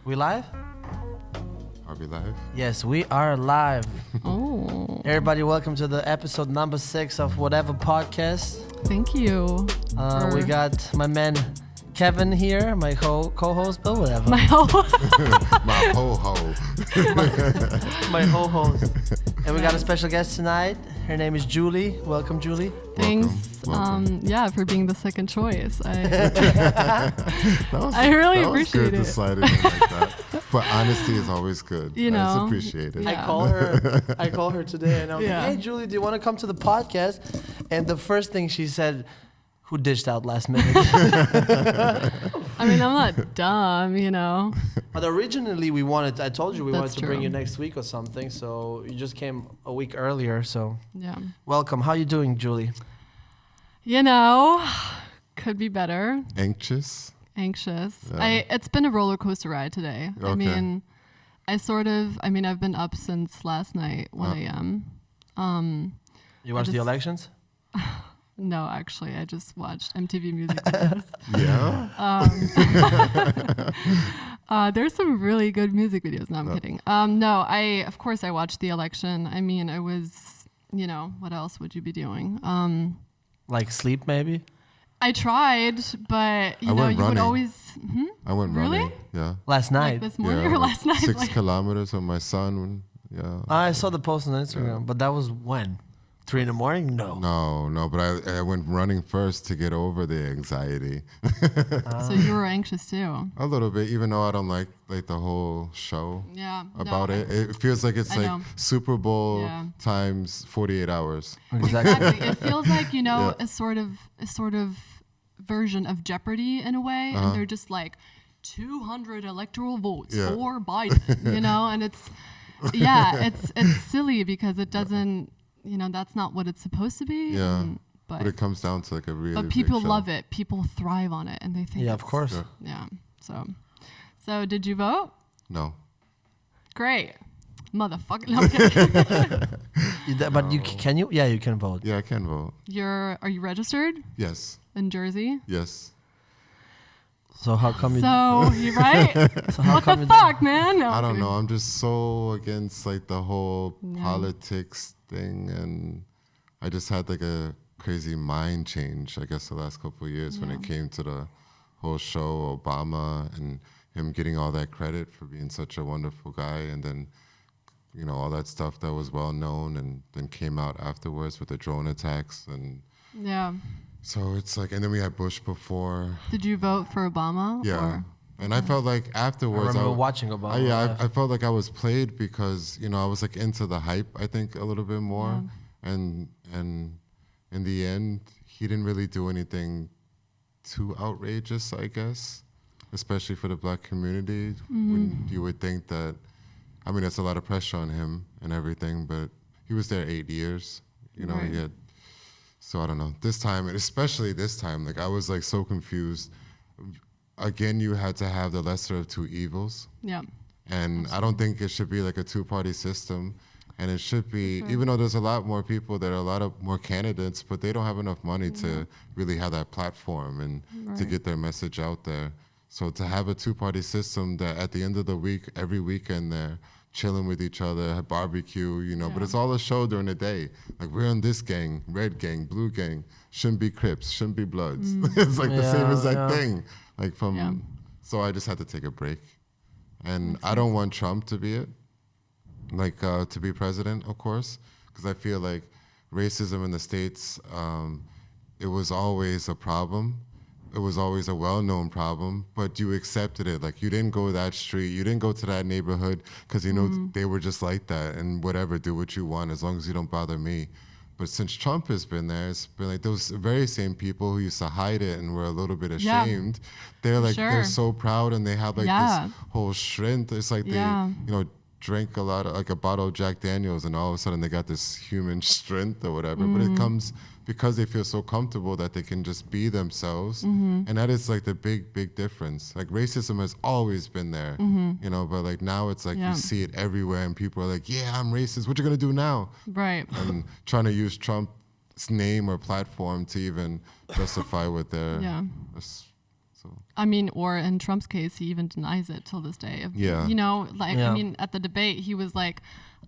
We live? Are we live? Yes, we are live. Oh. Everybody, welcome to the episode number 6 of Whatever Podcast. Thank you. We got my man Kevin here, my co-host, but whatever. My whole My ho-ho. My ho-host. And we got a special guest tonight. Her name is Julie. Welcome, Julie. Thanks. Welcome. For being the second choice. I I really that was appreciate good it. to slide it in like that. But honesty is always good. You know. It's appreciated. Yeah. I call her today and I was Yeah. like, hey, Julie, do you want to come to the podcast? And the first thing she said, who dished out last minute? I mean, I'm not dumb, you know. But originally I told you we That's wanted to bring true. you next week or something. So you just came a week earlier. So Yeah. welcome. How you doing, Julie? You know, could be better. Anxious? Anxious. Yeah. It's been a roller coaster ride today. Okay. I mean, I've been up since last night, 1 a.m. You watched the just- elections? No, actually, I just watched MTV Music videos. Yeah? There's some really good music videos. No, I'm kidding. Of course I watched the election. I mean, I was, what else would you be doing? Like sleep, maybe? I tried, but, you went would running. always, I went Really? running. Yeah. Last like night. this morning Yeah, or like last night. 6 like- kilometers with my son. Yeah. I saw the post on Instagram, but that was when? 3 in the morning? No. No, but I went running first to get over the anxiety. So you were anxious too. A little bit, even though I don't like the whole show Yeah. about it. It feels like it's I like know. Super Bowl Yeah. times 48 hours. Exactly. It feels like, Yeah. a sort of version of Jeopardy in a way. And they're just like 200 electoral votes Yeah. for Biden, and it's silly because it doesn't, that's not what it's supposed to be. Yeah. and- But it comes down to like a really but people love it. People thrive on it and they think Yeah, of it's- course. Yeah. So did you vote? No. Great. Motherfucker. No, I'm kidding. But can you? Yeah, you can vote. Yeah, I can vote. Are you registered Yes. in Jersey? Yes. So how come you? So you're right. So how What come the you fuck, man? No, I I'm don't kidding. know. I'm just so against like the whole Yeah. politics thing, and I just had like a crazy mind change, I guess, the last couple of years when it came to the whole show, Obama, and him getting all that credit for being such a wonderful guy, and then all that stuff that was well known and then came out afterwards with the drone attacks, and Yeah. so it's like, and then we had Bush before. Did you vote for Obama? Yeah. Or? And I felt like I afterwards, remember watching Obama. I felt like I was played because I was like into the hype. I think a little bit more, and in the end, he didn't really do anything too outrageous, I guess, especially for the black community. When you would think that, I mean, that's a lot of pressure on him and everything, but he was there 8 years. Right. He had. So I don't know. This time, and especially this time, like I was like so confused. Again, you had to have the lesser of two evils. Yeah. And I don't think it should be like a two-party system. And it should be, even though there's a lot more people, there are a lot of more candidates, but they don't have enough money to really have that platform and to get their message out there. So to have a two-party system that at the end of the week, every weekend they're chilling with each other, have barbecue, but it's all a show during the day. Like we're in this gang, red gang, blue gang, shouldn't be Crips, shouldn't be Bloods. It's like the same as that thing. Like so I just had to take a break. And I don't want Trump to be it, like to be president, of course, because I feel like racism in the States, it was always a problem. It was always a well-known problem, but you accepted it. Like you didn't go that street, you didn't go to that neighborhood because they were just like that and whatever, do what you want as long as you don't bother me. But since Trump has been there, it's been like those very same people who used to hide it and were a little bit ashamed. They're like they're so proud and they have like this whole strength. It's like they drank a lot of like a bottle of Jack Daniels and all of a sudden they got this human strength or whatever. But it comes because they feel so comfortable that they can just be themselves. And that is like the big difference. Like racism has always been there, but like now it's like you see it everywhere and people are like, yeah, I'm racist. What you gonna do now? Right. And trying to use Trump's name or platform to even justify what they're. So I mean, or in Trump's case, he even denies it till this day. Yeah. You know, like, Yeah. I mean, at the debate, he was like,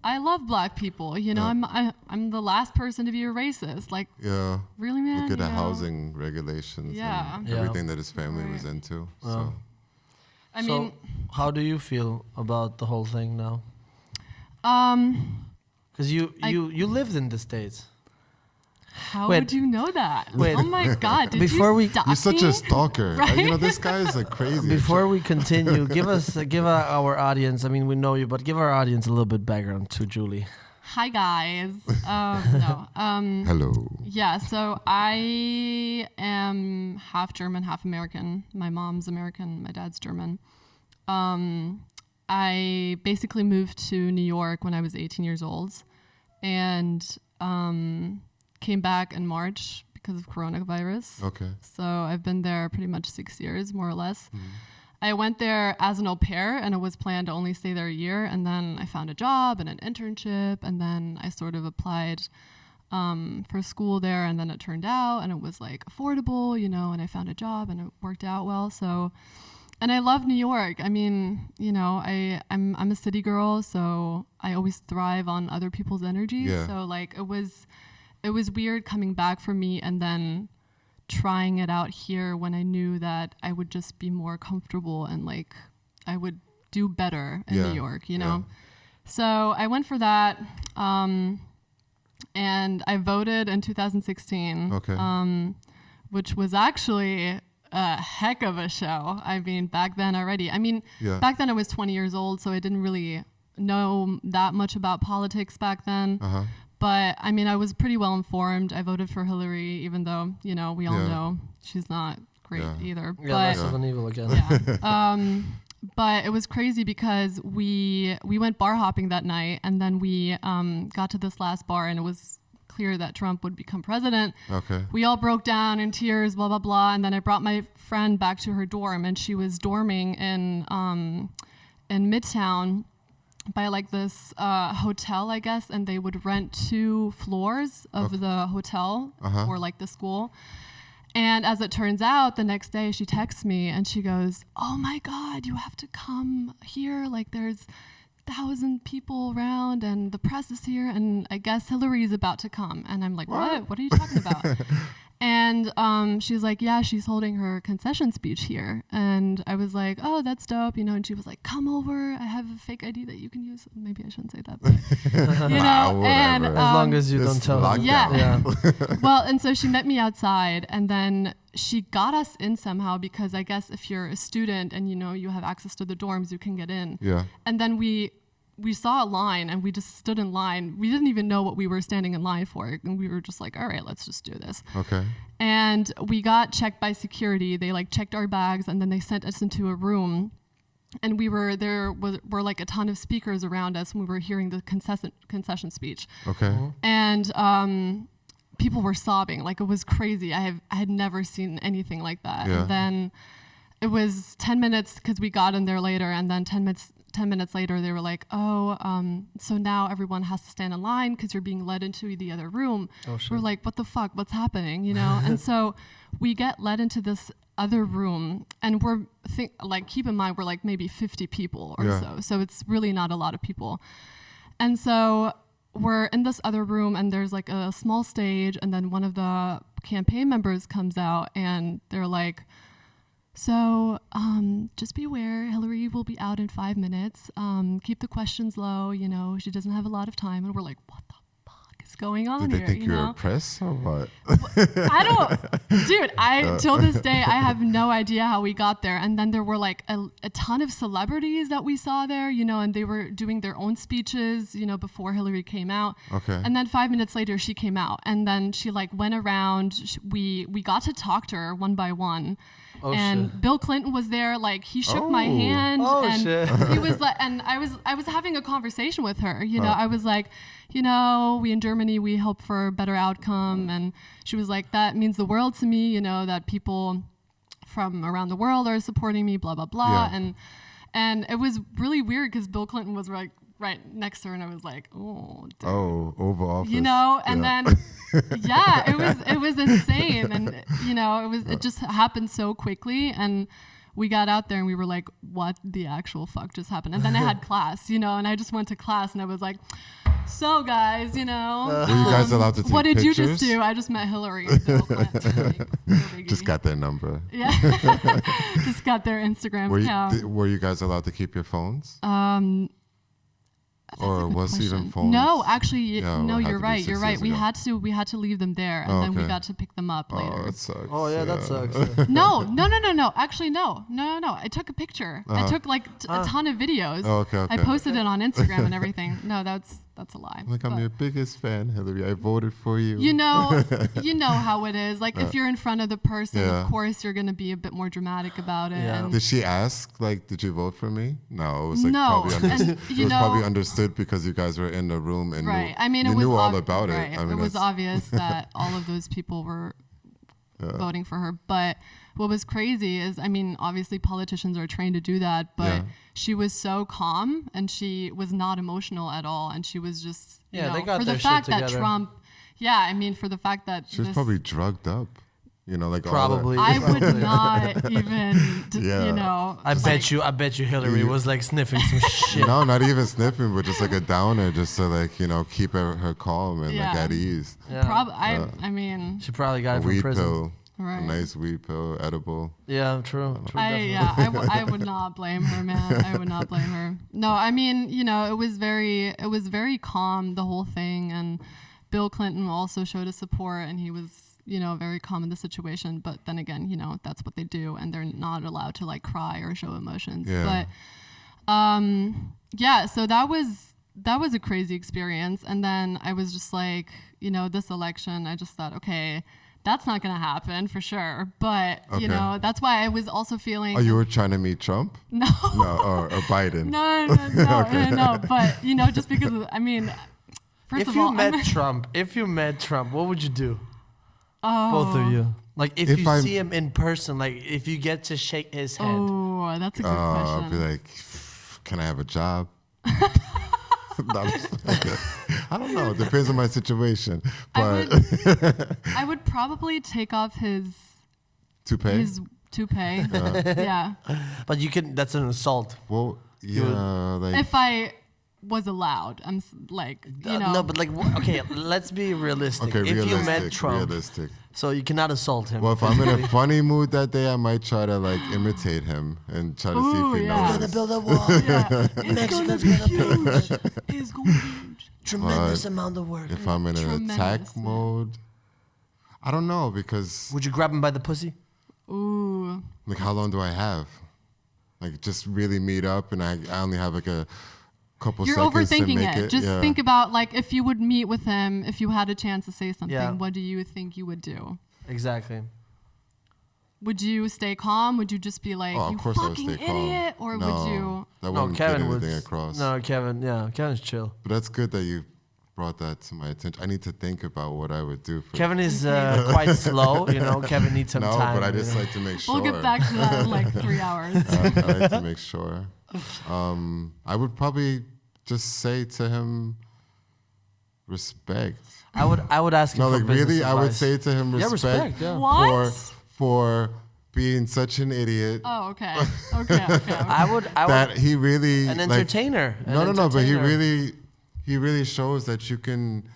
I love black people. You know, Yeah. I'm the last person to be a racist. Like, yeah, really, man? look at the You know? housing regulations Yeah. and Yeah. everything that his family Right. was into. Wow. So I So mean, how do you feel about the whole thing now? um, Because you I- lived in the States. how Wait. would you know that? Wait. Oh my God! Did Before you we- stalk you're such me? a stalker. Right? You know, this guy is like crazy. Before we continue, give our audience. I mean, we know you, but give our audience a little bit background to Julie. Hi guys. No. Hello. Yeah. So I am half German, half American. My mom's American. My dad's German. I basically moved to New York when I was 18 years old, and came back in March because of coronavirus. Okay. So I've been there pretty much 6 years, more or less. I went there as an au pair, and it was planned to only stay there a year. And then I found a job and an internship, and then I sort of applied for school there, and then it turned out, and it was like affordable, you know, and I found a job, and it worked out well. So, and I love New York. I mean, you know, I'm a city girl, so I always thrive on other people's energy. Yeah. So like it was weird coming back for me and then trying it out here when I knew that I would just be more comfortable and like I would do better in Yeah. New York, you know? So I went for that. And I voted in 2016, Okay. which was actually a heck of a show. I mean, back then already. I mean, Yeah. back then I was 20 years old, so I didn't really know that much about politics back then. Uh-huh. But I mean, I was pretty well informed. I voted for Hillary, even though, you know, we all Yeah. know she's not great Yeah. either. Yeah, But less of an evil again. yeah. But it was crazy because we went bar hopping that night, and then we got to this last bar, and it was clear that Trump would become president. Okay. We all broke down in tears, blah blah blah, and then I brought my friend back to her dorm, and she was dorming in Midtown by like this hotel, I guess, and they would rent 2 floors of the hotel or like the school. And as it turns out, the next day she texts me and she goes, "Oh my God, you have to come here. Like there's 1,000 people around and the press is here and I guess Hillary's about to come." And I'm like, what? What are you talking about? And she's like, yeah, she's holding her concession speech here. And I was like, oh, that's dope, you know. And she was like, come over. I have a fake ID that you can use. Maybe I shouldn't say that, but you know. And whatever. As long as you It's don't tell locked them. Yeah. Yeah. well, and so she met me outside, and then she got us in somehow because I guess if you're a student and you know you have access to the dorms, you can get in. Yeah. And then we saw a line and we just stood in line. We didn't even know what we were standing in line for, and we were just like, all right, let's just do this. Okay. And we got checked by security. They like checked our bags, and then they sent us into a room. And were like a ton of speakers around us, and we were hearing the concession speech. Okay. And people were sobbing. Like it was crazy. I had never seen anything like that. Yeah. And then it was 10 minutes because we got in there later, and then 10 minutes later they were like, oh, so now everyone has to stand in line because you're being led into the other room. Oh, shit. We're like, what the fuck? What's happening? You know? And so we get led into this other room, and keep in mind we're like maybe 50 people or so it's really not a lot of people. And so we're in this other room, and there's like a small stage, and then one of the campaign members comes out, and they're like, so just be aware, Hillary will be out in 5 minutes. Keep the questions low, you know, she doesn't have a lot of time. And we're like, what the fuck is going on Did here? they think you were know? a press or what? I don't, dude, till this day, I have no idea how we got there. And then there were like a ton of celebrities that we saw there, you know, and they were doing their own speeches, you know, before Hillary came out. Okay. And then 5 minutes later, she came out, and then she like went around. We got to talk to her one by one. Oh, and shit. Bill Clinton was there, like he shook my Oh. hand, Oh, and shit. he was like, and I was having a conversation with her, you know. I was like, you know, we in Germany, we hope for a better outcome, and she was like, that means the world to me, you know, that people from around the world are supporting me, blah blah blah. Yeah. And it was really weird because Bill Clinton was like right next to her, and I was like, oh, damn. Oh, Oval Office. You know, and Yeah. then yeah, it was insane. And you it just happened so quickly, and we got out there and we were like, what the actual fuck just happened? And then I had class, and I just went to class and I was like, so guys, were you guys allowed to take what did pictures? you just do? I just met Hillary and Bill Clinton. Like, no biggie. Just got their number. Yeah. Just got their Instagram account. Were you guys allowed to keep your phones? That's a Or good was question. even phones? No, actually, Yeah, no. it had You're to be right. 6 You're right. years We ago. had to leave them there, and then we got to pick them up Oh, later. that sucks. Oh yeah, that sucks. No. Actually, no. I took a picture. I took like a ton of videos. Oh, okay. I posted it on Instagram and everything. No, that's a lie. Like, I'm But your biggest fan, Hillary. I voted for you. you know how it is. Like if you're in front of the person, Yeah. of course you're gonna be a bit more dramatic about it. Yeah. And Did she ask, like, did you vote for me? No, it was like No, probably understood. and, It you was probably know- understood because you guys were in the room and right. knew, I mean, you it was knew all about right. it. I mean, it was that's- obvious that all of those people were voting for her. But what was crazy is, I mean, obviously politicians are trained to do that, but Yeah. she was so calm and she was not emotional at all, and she was just Yeah, they got for their the shit fact that together. Trump. Yeah, I mean, for the fact that She was this- probably drugged up. Like Probably. I would not even, Yeah. I bet you Hillary was like sniffing some shit. No, not even sniffing, but just like a downer, just to like keep her calm and like Yeah. at ease. Yeah. I mean, She probably got A it from weed prison. pill, Right. a nice weed pill, edible. Yeah, true. Definitely. I would not blame her, man. I would not blame her. No, I mean, it was very calm, the whole thing, and Bill Clinton also showed his support, and he was, very calm in the situation. But then again, that's what they do, and they're not allowed to like cry or show emotions. Yeah. But so that was a crazy experience. And then I was just like, this election, I just thought, okay, that's not going to happen for sure. But, Okay. that's why I was also feeling. Oh, you were trying to meet Trump? No. No, or Biden? No. But, just because, first If of you all, met Trump, what would you do? Both of you. Like if you see him in person, like if you get to shake his hand. Oh, that's a good I'll question. be like, can I have a job? I don't know. It depends on my situation. But I would probably take off his toupee? toupee. Yeah. But you can. That's an assault. Well, yeah, like If I was allowed, like, No, but like, okay, let's be realistic. okay, If you met realistic, Trump, realistic. so you cannot assault him. Well, if I'm in a funny mood that day, I might try to like imitate him and try to see Ooh, if he yeah. We're gonna knows. build a wall. Yeah. Mexico's gonna build It's going to be huge. tremendous amount of work. If I'm in an attack Tremendous, man. mode, I don't know because Would you grab him by the pussy? Ooh. like how long do I have? Like just really meet up and I only have like a couple You're seconds to overthinking make it. Just yeah. think about, like, if you would meet with him, if you had a chance to say something, Yeah. what do you think you would do? Exactly. Would you stay calm? Would you just be like, Oh, you of course I would fucking stay calm. idiot? Or no, would you... That No, wouldn't get Kevin would. anything across. No, Kevin. Yeah, Kevin's chill. But that's good that you brought that to my attention. I need to think about what I would do for Kevin is quite slow. Kevin needs some no, time. but I just like to make sure. We'll get back to that in like 3 hours. I like to make sure. I would probably just say to him, respect. I would ask him No, for like business really, I would advice. say to him, Yeah, respect, respect, yeah. What? for being such an idiot Oh, okay. Okay. I would. that he really An like, entertainer. No, but he really shows that you can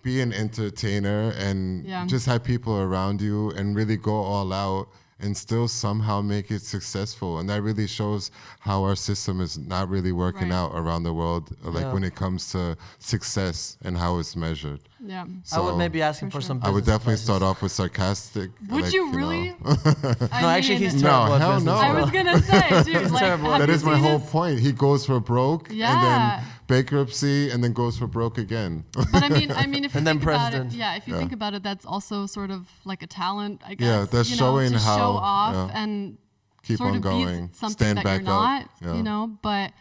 be an entertainer and Yeah. just have people around you and really go all out and still somehow make it successful. And that really shows how our system is not really working Right. out around the world, like Yeah. when it comes to success and how it's measured. Yeah. I would So, maybe ask him For for sure. some. I would business definitely advices. start off with sarcastic. Would like, you know. really? No, actually, he's No, terrible at hell business. no. I was gonna say, dude, like, terrible. have That you is my seen whole his- point. He goes for broke and Yeah. then bankruptcy and then goes for broke again. But I mean, if you And then think about it, president. if you think about it, that's also sort of like a talent, I guess. Yeah, that's showing to how- show off yeah. and Keep sort on of going. be something Stand that back you're not, up. Yeah. But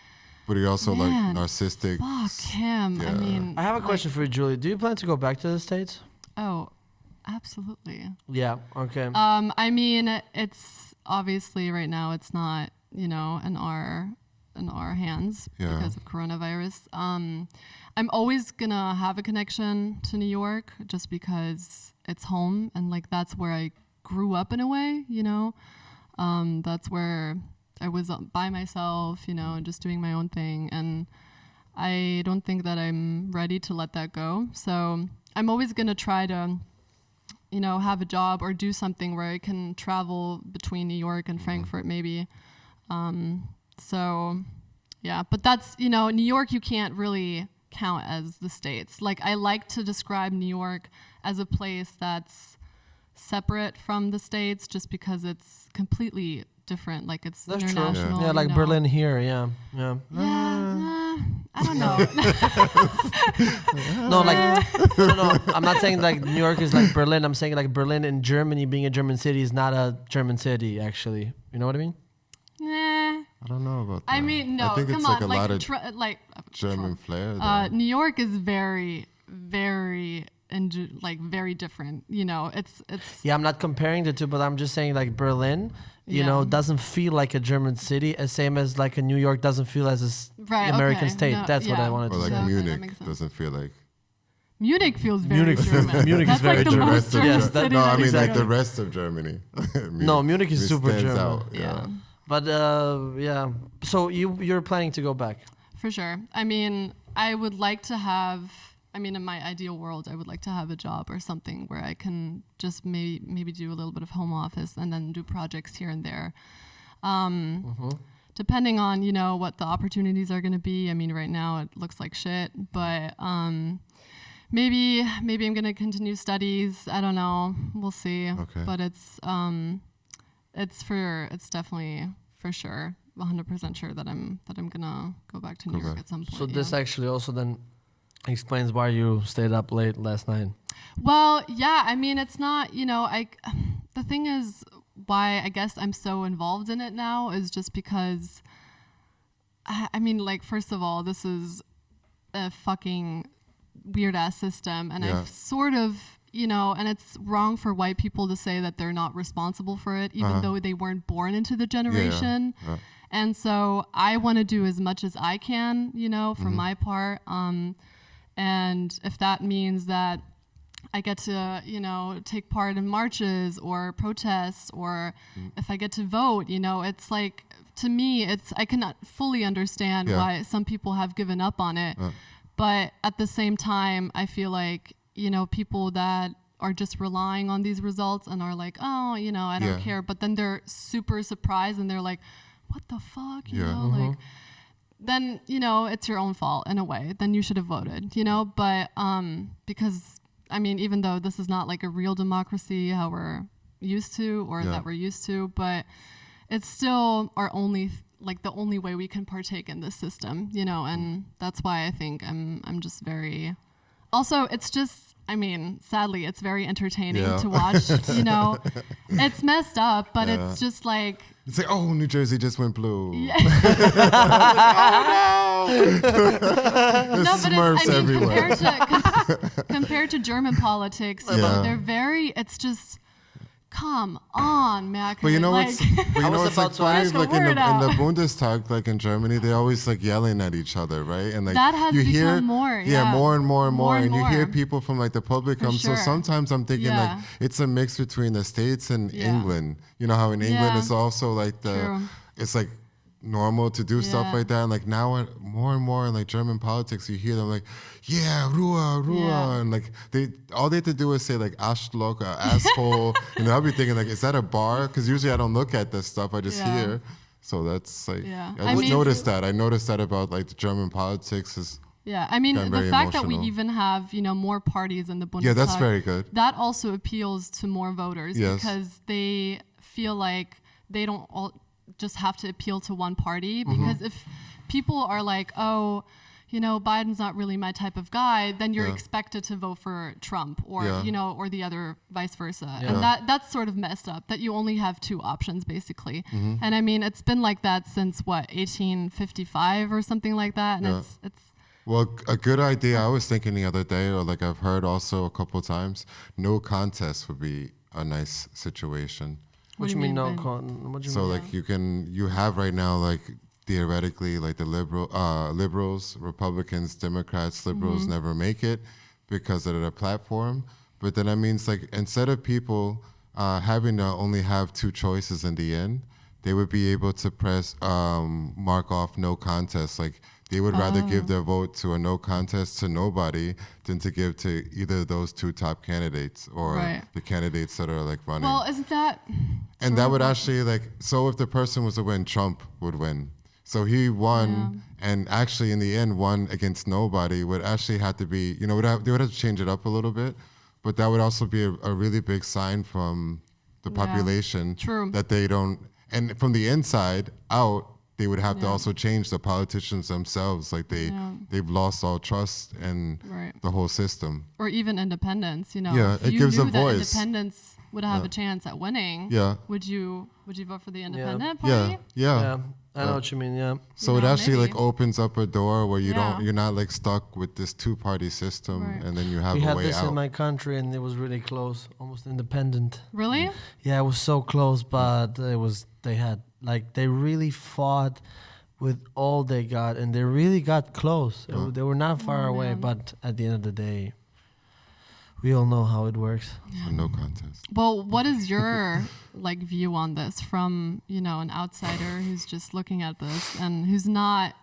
But he also like Man, narcissistic. fuck him. I Yeah. mean, I have a like, question for you, Julie. Do you plan to go back to the States? Oh, absolutely. Yeah. Okay. I mean, it's obviously right now it's not, in our hands Yeah. because of coronavirus. I'm always gonna have a connection to New York just because it's home and like that's where I grew up in a way, you know. That's where I was by myself, you know, and just doing my own thing. And I don't think that I'm ready to let that go. So I'm always going to try to, you know, have a job or do something where I can travel between New York and Frankfurt maybe. So, yeah. But that's, you know, New York you can't really count as the States. Like, I like to describe New York as a place that's separate from the States just because it's completely different. Like, it's that's international. True. Yeah, like Berlin here. Yeah. I don't know. No, I'm not saying like New York is like Berlin. I'm saying like Berlin in Germany being a German city is not a German city, actually. You know what I mean? Nah. I don't know about that. I mean, no, I think come it's on. like a lot of German flair. New York is very, very, very different. You know, it's. Yeah, I'm not comparing the two, but I'm just saying like Berlin, you know, doesn't feel like a German city, as same as like a New York doesn't feel as a American state. No, that's what I wanted to say. Or like Munich doesn't feel like. Munich feels very German. Munich That's is very like the German. most German city. No, I mean like the rest of Germany. Munich is super German. Out, yeah. But yeah, so you're planning to go back? For sure. I mean, I would like to have. I mean, in my ideal world, I would like to have a job or something where I can just maybe do a little bit of home office and then do projects here and there. Depending on, you know, what the opportunities are going to be. I mean, right now it looks like shit, but maybe I'm going to continue studies. I don't know. We'll see. Okay. But it's definitely for sure 100% sure that I'm gonna go back to New York at some point. So this actually also then explains why you stayed up late last night. Well, yeah, I mean, it's not, you know, the thing is why I guess I'm so involved in it now is just because I mean, like, first of all, this is a fucking weird ass system, and I've sort of, you know, and it's wrong for white people to say that they're not responsible for it, even though they weren't born into the generation. And so I want to do as much as I can, you know, for my part. And if that means that I get to, you know, take part in marches or protests, or if I get to vote, you know, it's like, to me, I cannot fully understand why some people have given up on it. But at the same time, I feel like, you know, people that are just relying on these results and are like, oh, you know, I don't care. But then they're super surprised and they're like, what the fuck, you know, like, then, you know, it's your own fault in a way. Then you should have voted, you know, but because, I mean, even though this is not like a real democracy, how we're used to, or that we're used to, but it's still our only, like the only way we can partake in this system, you know, and that's why I think I'm just very, also, it's just, I mean, sadly, it's very entertaining to watch, you know, it's messed up, but it's just like, it's like, oh, New Jersey just went blue. Yeah. There's Smurfs everywhere. Compared to German politics, you know, they're very, it's just, come on, man. But you know like, what's like funny? Like in the Bundestag, like in Germany, they always like yelling at each other, right? And like that has you become hear more, more and more, and you hear people from like the public come. Sure. So sometimes I'm thinking like it's a mix between the States and England. You know how in England it's also like it's like normal to do stuff like that, and like now more and more in like German politics you hear them like Ruhe, and like all they have to do is say like Arschloch, asshole, and I'll be thinking like, is that a bar? Because usually I don't look at this stuff, I just hear. So that's like I noticed that about like the German politics is I mean, the fact that we emotional. even have, you know, more parties in the Bundestag, that's very good. That also appeals to more voters because they feel like they don't all just have to appeal to one party, because if people are like, oh, you know, Biden's not really my type of guy, then you're expected to vote for Trump or, you know, or the other vice versa. And that's sort of messed up, that you only have two options basically. And I mean, it's been like that since 1855 or something like that. And it's well, a good idea I was thinking the other day, or like I've heard also a couple times, no contest would be a nice situation. What do you mean no So like you have right now like theoretically like the liberals, Republicans, Democrats, liberals never make it because of their platform. But then that means like instead of people having to only have two choices in the end, they would be able to press mark off no contest. Like they would rather give their vote to a no contest to nobody than to give to either of those two top candidates or the candidates that are like running. Well, isn't that? And that would actually so if the person was to win, Trump would win. So he won, and actually in the end won against nobody. Would actually have to be, they would have to change it up a little bit, but that would also be a really big sign from the population that they don't. And from the inside out, they would have to also change the politicians themselves. Like they've lost all trust in the whole system. Or even independence, Yeah, if it you gives knew a that voice. Independence would have a chance at winning. Yeah. Would you vote for the independent party? Yeah. I know what you mean. Yeah. So it actually opens up a door where you're not stuck with this two-party system, and then you have a way out. We had this in my country, and it was really close, almost independent. Really? Yeah, it was so close, but they really fought with all they got, and they really got close. They were not far away, but at the end of the day, we all know how it works. No contest. Well, what is your view on this from an outsider who's just looking at this and who's not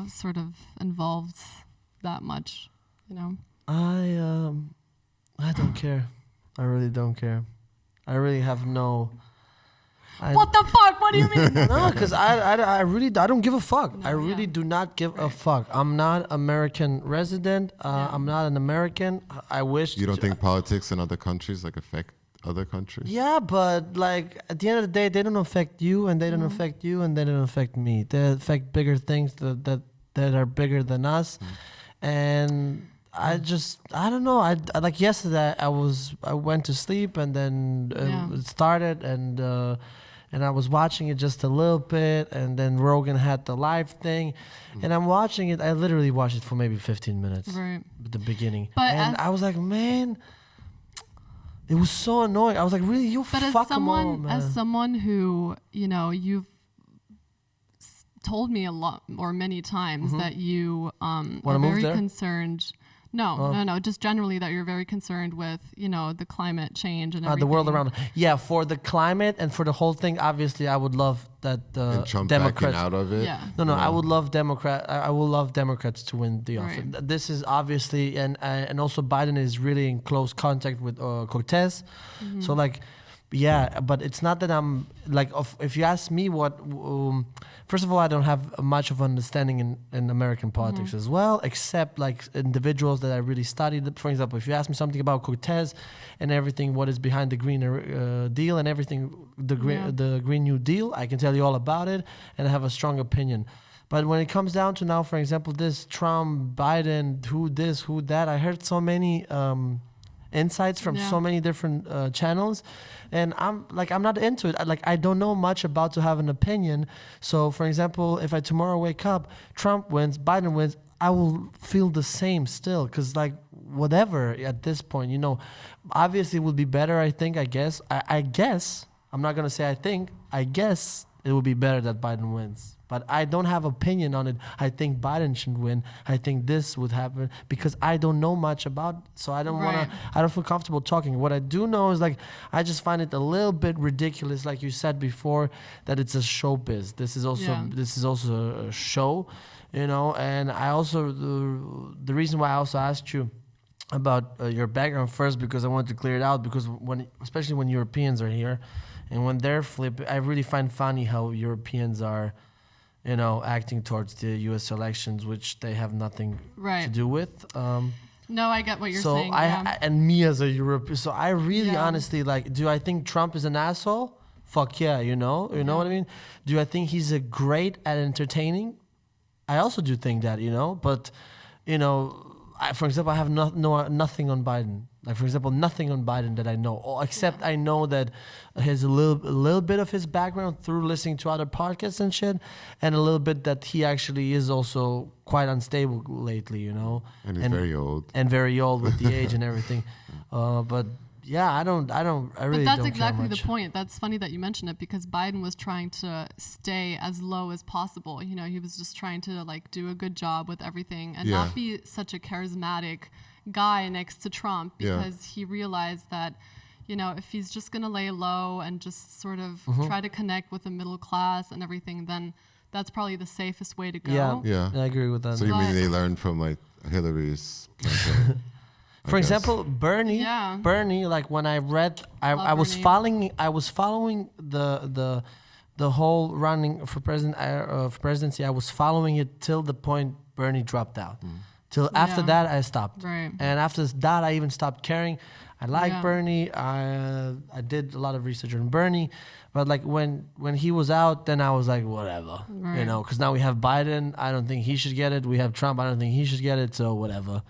sort of involved that much? I don't care. I really don't care. I really have no. What the fuck? What do you mean? No, because I really don't give a fuck. I really do not give a fuck. I'm not American resident. I'm not an American. I wish. You don't think politics in other countries affect other countries? Yeah, but at the end of the day, they don't affect you, and they don't affect you, and they don't affect me. They affect bigger things that are bigger than us, and I don't know. I like yesterday. I went to sleep, and then it started, and I was watching it just a little bit, and then Rogan had the live thing, and I'm watching it. I literally watched it for maybe 15 minutes at the beginning, and I was like, man, it was so annoying. I was like, really, you fuck them all, man. As someone who you've told me a lot or many times that you are very concerned. No. Just generally that you're very concerned with, the climate change and everything. The world around. Yeah, for the climate and for the whole thing, obviously, I would love that and Trump Democrats backing out of it. Yeah. No, I would love I will love Democrats to win the office. This is obviously, and also Biden is really in close contact with Cortez. So but it's not that I'm if you ask me what, first of all, I don't have much of understanding in American politics as well, except individuals that I really studied. For example, if you ask me something about Cortez and everything, what is behind the Green Deal and everything, the Green New Deal, I can tell you all about it, and I have a strong opinion. But when it comes down to now, for example, this Trump, Biden, who this, who that, I heard so many insights from so many different channels, and I'm not into it. I don't know much about to have an opinion. So for example, if I tomorrow wake up, Trump wins, Biden wins, I will feel the same still, because whatever at this point, obviously it would be better. I guess I'm not gonna say I guess it would be better that Biden wins. But I don't have opinion on it. I think Biden should win. I think this would happen because I don't know much about it. So I don't want to, I don't feel comfortable talking. What I do know is I just find it a little bit ridiculous, like you said before, that it's a showbiz. This is also a show, and I also, the reason why I also asked you about your background first, because I wanted to clear it out, because especially when Europeans are here and when they're flipping, I really find funny how Europeans are, acting towards the U.S. elections, which they have nothing to do with. No, I get what you're saying. And me as a European, so I really honestly do I think Trump is an asshole? Fuck yeah, you know what I mean? Do I think he's great at entertaining? I also do think that, but for example, I have nothing on Biden. For example, nothing on Biden that I know, except I know that his a little bit of his background through listening to other podcasts and shit, and a little bit that he actually is also quite unstable lately, And he's very old. And very old with the age and everything. But yeah, I really don't care much. But that's exactly the point. That's funny that you mention it, because Biden was trying to stay as low as possible. He was just trying to do a good job with everything and not be such a charismatic guy next to Trump, because he realized that, if he's just going to lay low and just sort of try to connect with the middle class and everything, then that's probably the safest way to go. Yeah. I agree with that. So you mean they learned from like Hillary's campaign? For example, Bernie, like when I read, I was following the whole running for presidency. I was following it till the point Bernie dropped out. Till after that, I stopped. Right. And after that, I even stopped caring. I like Bernie. I did a lot of research on Bernie, but like when he was out, then I was like, whatever, because now we have Biden. I don't think he should get it. We have Trump. I don't think he should get it. So whatever.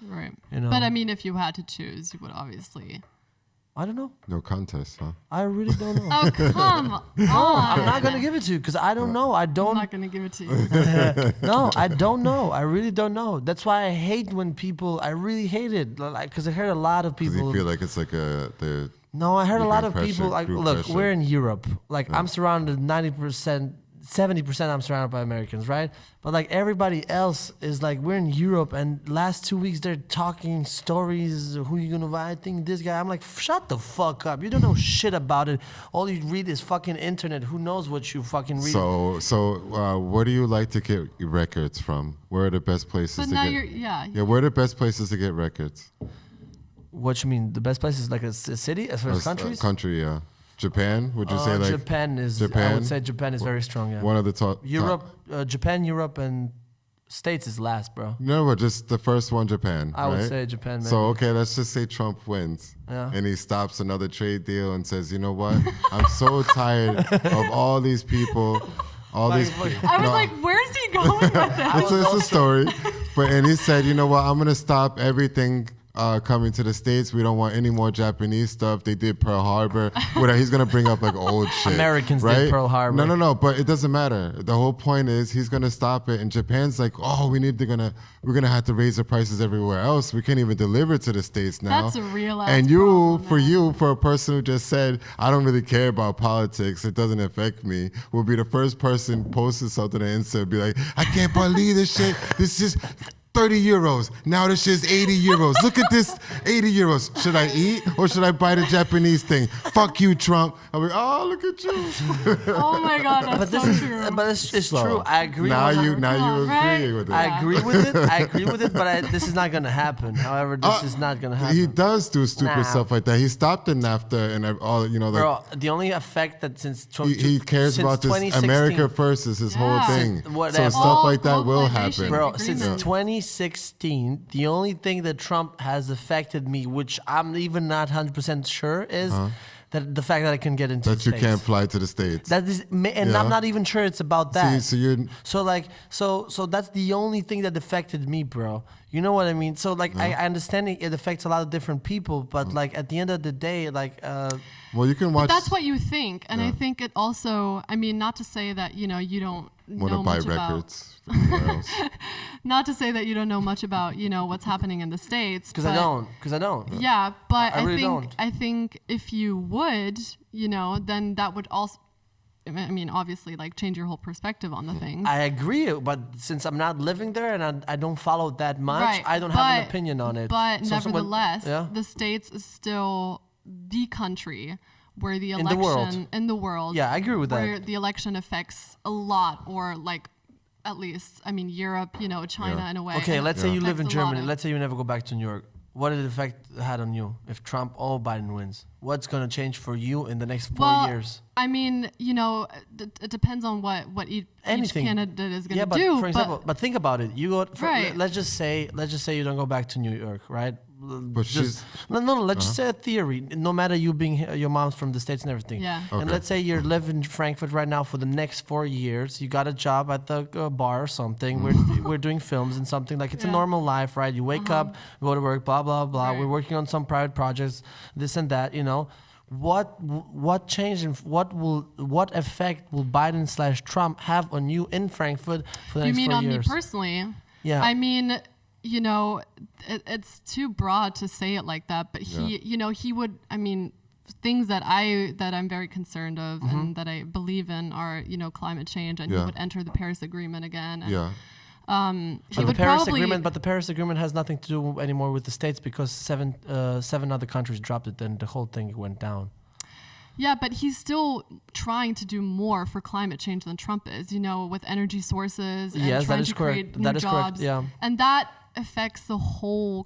Right. But I mean, if you had to choose, you would obviously. I don't know. No contest, huh? I really don't know. Oh, come on. I'm not going to give it to you because I don't know. I'm not going to give it to you. No, I don't know. I really don't know. That's why I hate when people, I really hate it. Like, because I heard a lot of people. Because you feel like it's like No, I heard a lot of pressure, people, like, look, pressure. we're in Europe. Like, I'm surrounded 90%, 70% I'm surrounded by Americans, right? But like everybody else is like, we're in Europe, and last 2 weeks they're talking stories. Who you gonna buy? I think this guy. I'm like, shut the fuck up. You don't know shit about it. All you read is fucking internet. Who knows what you fucking read? So where do you like to get records from? Where are the best places But to now get? yeah. Where are the best places to get records? What you mean? The best place is like a city as far as countries? Country, yeah. Japan, would you say like Japan is? Japan? I would say Japan is very strong. Yeah. One of the top. Europe, Japan, Europe, and States is last, bro. No, but just the first one, Japan. I would right? say Japan. Maybe. So okay, let's just say Trump wins, and he stops another trade deal and says, "You know what? I'm so tired of all these people, all these." I was like, "Where's he going with this?" It's a story, and he said, "You know what? I'm gonna stop everything." Coming to the States, we don't want any more Japanese stuff. They did Pearl Harbor. He's gonna bring up like old shit. Americans right? did Pearl Harbor. No, but it doesn't matter. The whole point is he's gonna stop it, and Japan's like, oh, we're gonna have to raise the prices everywhere else. We can't even deliver to the States now. That's a real ass And problem, for a person who just said, I don't really care about politics, it doesn't affect me, will be the first person posting something on Insta, be like, I can't believe this shit. This is 30 euros. Now this shit's 80 euros. Look at this, 80 euros. Should I eat or should I buy the Japanese thing? Fuck you, Trump. I'm like, oh, look at you. Oh my God, that's so true. But it's true. I agree. Now with you right? agree with it. I agree with it. But this is not gonna happen. However, this is not gonna happen. He does do stupid stuff like that. He stopped the NAFTA and all, like. Bro, the only effect that since he cares about this America first is his whole thing. So stuff like that will happen. Bro, since 2016, the only thing that Trump has affected me, which I'm even not 100% sure, is that the fact that I can get into the States. That you can't fly to the States. That is, and I'm not even sure it's about that. So that's the only thing that affected me, bro. You know what I mean? So like I understand it affects a lot of different people, but like at the end of the day, like well, you can watch. But that's what you think, and I think it also. I mean, not to say that you don't know much records. Not to say that you don't know much about what's happening in the States. Because I don't. Yeah, but I really don't. I think if you would, then that would also. I mean, obviously, like change your whole perspective on the things. I agree, but since I'm not living there and I don't follow it that much, right, I don't have an opinion on it. But nevertheless, the States is still the country where the election in the world. Yeah, I agree with where that. the election affects a lot, or like at least, I mean, Europe, China in a way. Okay, let's say you live in Germany. Let's say you never go back to New York. What did the effect had on you if Trump or Biden wins? What's going to change for you in the next 4 years? I mean, it depends on what each candidate is going to do. For example, but think about it. You go. Let's just say you don't go back to New York, right? But let's just say a theory. No matter you being your mom's from the States and everything. Yeah. Okay. And let's say you live in Frankfurt right now for the next 4 years. You got a job at the bar or something. We're doing films and something like it's a normal life, right? You wake up, go to work, blah blah blah. Right. We're working on some private projects, this and that. What change and what effect will Biden/Trump have on you in Frankfurt for the next 4 years? You mean on me personally? Yeah. I mean, it's too broad to say it like that, but he would. I mean, things that I'm very concerned of and that I believe in are climate change, and he would enter the Paris Agreement again. And, He But would the Paris Agreement has nothing to do anymore with the states because seven other countries dropped it, and the whole thing went down. Yeah, but he's still trying to do more for climate change than Trump is, with energy sources and Yes, trying that is to correct. create new That is correct, jobs. yeah. And that affects the whole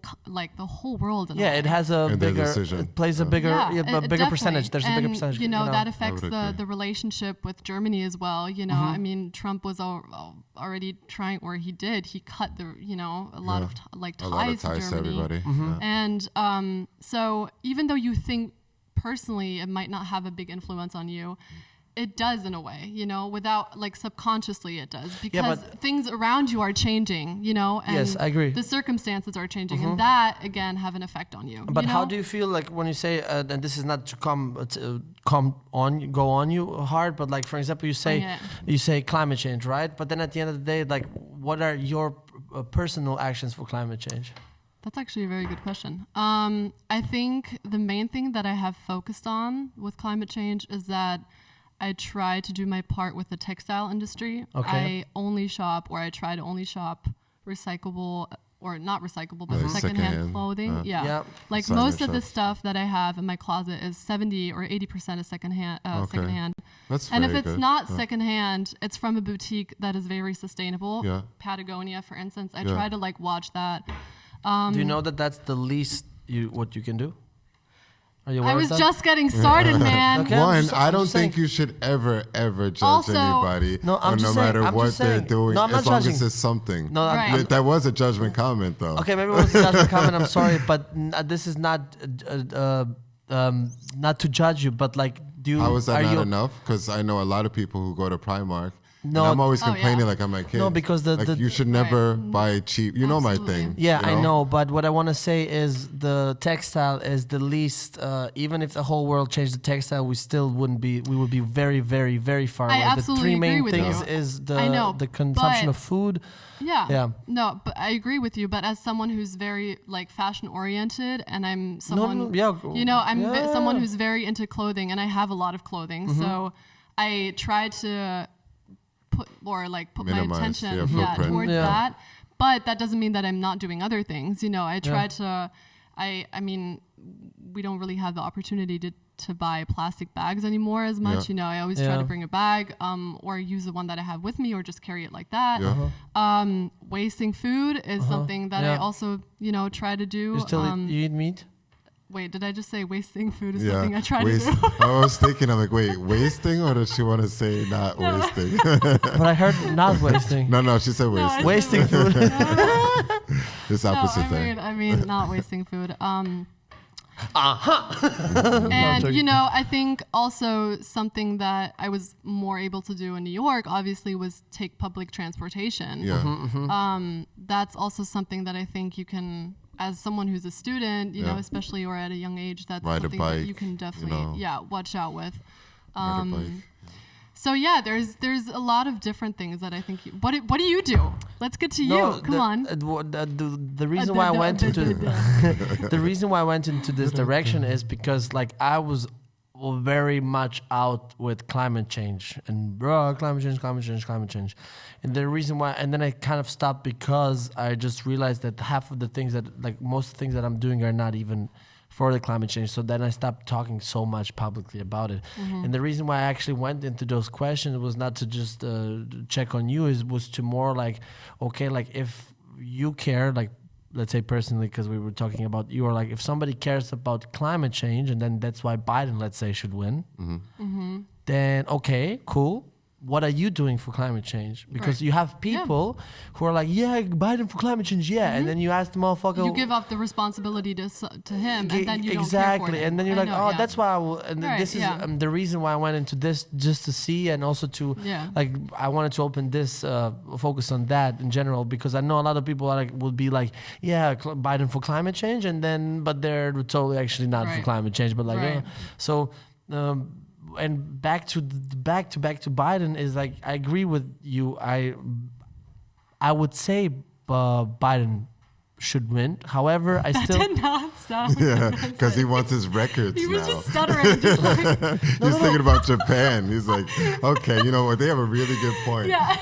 world. Yeah, it has a And their bigger, decision. it plays a bigger, a bigger percentage. There's a bigger percentage. That affects I would the relationship with Germany as well. I mean, Trump was already trying, or he cut a lot of ties to Germany. everybody. And so even though you think personally it might not have a big influence on you, it does in a way, without subconsciously it does, because things around you are changing, and Yes, I agree. the circumstances are changing, and that again have an effect on you. But how do you feel when you say, and this is not to go on you hard, but for example, you say climate change, right? But then at the end of the day, what are your personal actions for climate change? That's actually a very good question. I think the main thing that I have focused on with climate change is that I try to do my part with the textile industry. Okay. I try to only shop recyclable, or not recyclable, but Like secondhand secondhand, clothing. Yeah. Yep. Most of the Signage stuff that I have in my closet is 70 or 80% is secondhand. Secondhand. That's And if very it's good. not secondhand, it's from a boutique that is very sustainable. Yeah. Patagonia, for instance. I Yeah. try to watch that. Do you know that that's the least what you can do? Are you aware I of was that? just getting started, man. Okay. I'm One, just- I I'm don't just think saying. you should ever judge Also- anybody, No, I'm or no just saying, matter I'm what just they're saying. doing, No, I'm not as long judging. as it's something. No, Right. That was a judgment comment, though. Okay, maybe it was a judgment comment. I'm sorry, but this is not not to judge you, but do you? How is that are not you, enough? Because I know a lot of people who go to Primark. No. And I'm always Oh, yeah. complaining I'm my kid. No, because you should never buy cheap. You know my Absolutely. thing. Yeah, you I know, but what I want to say is the textile is the least. Even if the whole world changed the textile, we still wouldn't be. We would be very, very, very far I away. The absolutely three agree main with things you. is I know, the consumption but- of food. Yeah. Yeah. No, but I agree with you. But as someone who's very fashion oriented, and I'm someone, yeah, I'm yeah. someone who's very into clothing, and I have a lot of clothing, so I try to put my Minimize attention your footprint. towards Yeah. that. But that doesn't mean that I'm not doing other things. I try to. I mean, we don't really have the opportunity to buy plastic bags anymore as much. Yeah. I always try Yeah. to bring a bag, or use the one that I have with me, or just carry it like that. Yeah. Wasting food is something that I Yeah. also, try to do. You still you eat meat? Wait, did I just say wasting food is Yeah. something I try Waste- to do? I was thinking, I'm like, wait, wasting, or does she want to say not wasting? But I heard not wasting. no, she said I wasting. said Wasting food. It's No, opposite thing. I mean, not wasting food. Uh-huh. And I think also something that I was more able to do in New York, obviously, was take public transportation. Yeah. That's also something that I think you can, as someone who's a student, Yeah. especially or at a young age, that's Ride a something that you bike, can definitely, watch out with. Ride a bike. So yeah, there's a lot of different things that I think. What do you do? Let's get to you. Come on. The reason why I went into the reason why I went into this direction is because I was very much out with climate change and climate change, and the reason why, and then I kind of stopped because I just realized that half of the things that most of the things that I'm doing are not even for the climate change. So then I stopped talking so much publicly about it. And the reason why I actually went into those questions was not to just check on you, was to more if you care, let's say personally, because we were talking about, you are if somebody cares about climate change, and then that's why Biden, let's say, should win, then okay, cool. What are you doing for climate change? Because you have people who are Biden for climate change, and then you ask the motherfucker. You give up the responsibility to him, and then you exactly, don't care for him. and then you're that's why I will. And Right, this is the reason why I went into this, just to see, and also to I wanted to open this focus on that in general, because I know a lot of people will be Biden for climate change, and then but they're totally actually not for climate change, but so. And back to Biden is I agree with you. I would say Biden should win. However, I That still did not sound. Yeah, because he wants his records He was now. just stuttering. Just like, He's thinking about Japan. He's like, okay, you know what? They have a really good point. yeah.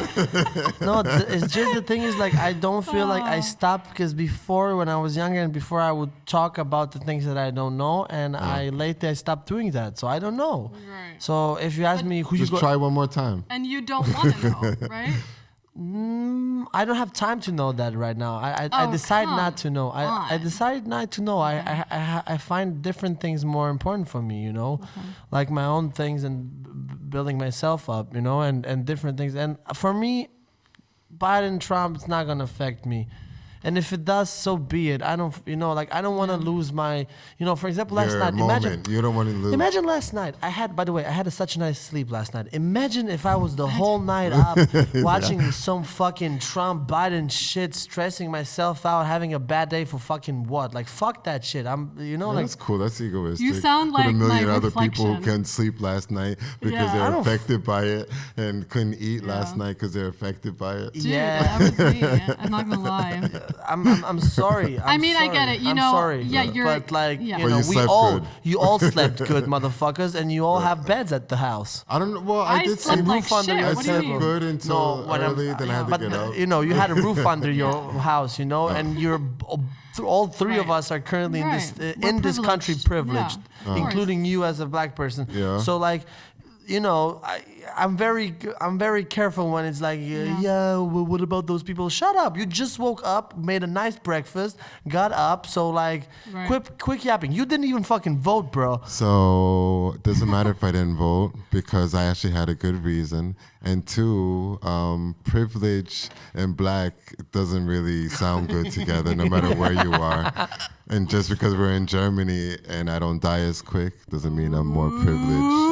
no. It's just the thing is like I don't feel like I stopped because before when I was younger and before I would talk about the things that I don't know, and I lately I stopped doing that. So I don't know. Right. So if you ask me who Just you go, try one more time. And you don't want to know, right? I don't have time to know that right now. I decide not to know. I decide not to know. I find different things more important for me, you know, like my own things and building myself up, you know, and different things. And for me, Biden, Trump, it's not going to affect me. And if it does, so be it. I don't, you know, like I don't want to lose my, you know, for example, last Your night. moment. You don't want to lose. Imagine last night. By the way, I had such a nice sleep last night. Imagine if I was the whole night up watching some fucking Trump, Biden shit, stressing myself out, having a bad day for fucking what? Like, fuck that shit. You know, like. That's cool. That's egoistic. You sound Put like a million my other people who reflection. couldn't sleep last night because Yeah. I they're don't affected by it and couldn't eat last night because they're affected by it. Dude, Yeah. that was me. I'm not gonna lie. I'm sorry. I mean, I get it. You I'm know, sorry. yeah, you're- But like, yeah. you But know, you slept good. you all slept good, motherfuckers, and you all have beds at the house. I don't know. Well, I I did slept sleep. like roof under shit. your I What do you slept mean? good until early, then I had to But get up. you know, you had a roof under your house, you know, and you're all three of Right. us are currently in this Right. We're in this country privileged, Yeah, of including you as a black person. Yeah. So like, you know, I'm very careful when it's like, well, what about those people? Shut up! You just woke up, made a nice breakfast, got up. So like, Right. quick yapping. You didn't even fucking vote, bro. So it doesn't matter if I didn't vote because I actually had a good reason. And two, privilege and black doesn't really sound good together no matter where you are. And just because we're in Germany and I don't die as quick doesn't mean I'm more privileged.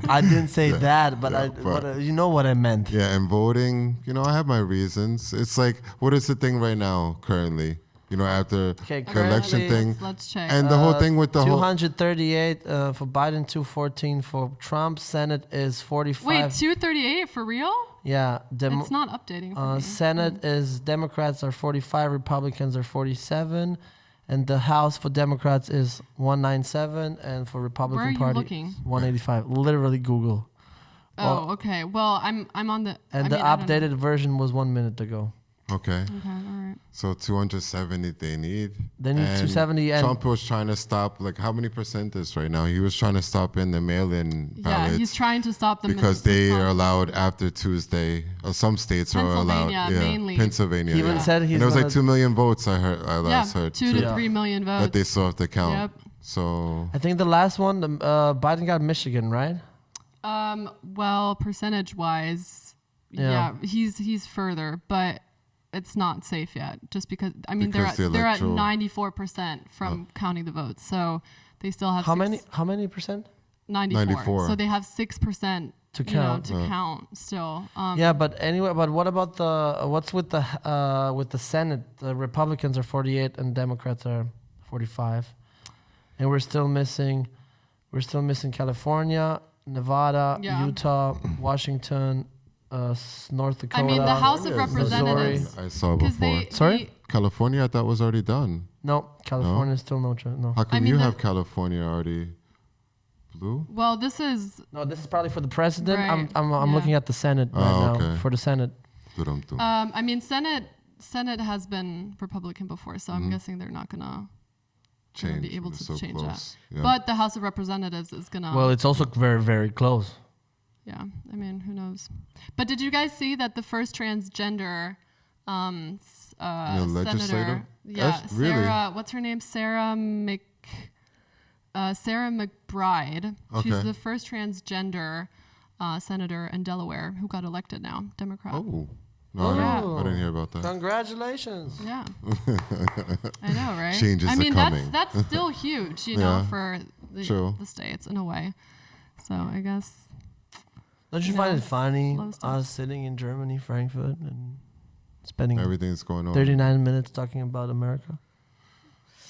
I didn't say that, but but- you know what I meant. Yeah, and voting, you know, I have my reasons. It's like, what is the thing right now currently? You know, after Okay, the election currently- thing. Let's check. And the whole thing with the whole... 238 for Biden, 214 for Trump. Senate is 45. Wait, 238 for real? Yeah, It's not updating for me. Senate is Democrats are 45, Republicans are 47, and the House for Democrats is 197, and for Republican Where are you Party looking? 185. Literally Google. Oh, okay. Well, I'm on the. And I the mean, I don't know. updated version was 1 minute ago. Okay. Okay, all right. So 270 they need. They need And 270 and- Trump was trying to stop, like, how many percent is right now? He was trying to stop in the mail-in Yeah, ballots he's trying to stop them because they are allowed after Tuesday. Or some states are allowed. Pennsylvania, mainly. Pennsylvania. He even yeah. said he's and it was like gonna- 2 million votes. I last Yeah, heard 2 to 3 million votes. that they still have to count. Yep. So I think the last one, Biden got Michigan, right? Well, percentage-wise, Yeah. he's further, but it's not safe yet. Just because Because the they're at electoral- 94% from counting the votes, so they still have How many percent? 94. So they have 6% To count. to count still. Yeah, but anyway, but what about what's with the Senate? The Republicans are 48 and Democrats are 45, and we're still missing California, Nevada, Yeah. Utah, Washington, North Dakota. I mean, the House of California is Representatives. I saw Because before. Sorry? California, I thought was already done. No, California is still no. How come mean, you the- have California already blue? Well, this is No, this is probably for the president. Right, I'm yeah. looking at the Senate right Oh, now okay. for the Senate. Dum-dum. I mean, Senate has been Republican before, so I'm guessing they're not gonna Change. be able to It's so change close. that. Yeah. But the House of Representatives is gonna. Well, it's also very very close. Yeah, I mean, who knows? But did you guys see that the first transgender legislator? senator? Yeah, That's really- Sarah. What's her name? Sarah McBride. She's Okay. the first transgender senator in Delaware who got elected now, Democrat. Oh. No, I didn't hear about that. Congratulations. Yeah, I know, right? Changes I are mean, coming. that's still huge, you know, Yeah, for true. the states in a way. So I guess. Don't you No, find it it's funny slow stuff. us sitting in Germany, Frankfurt, and spending Everything's going on. 39 minutes talking about America?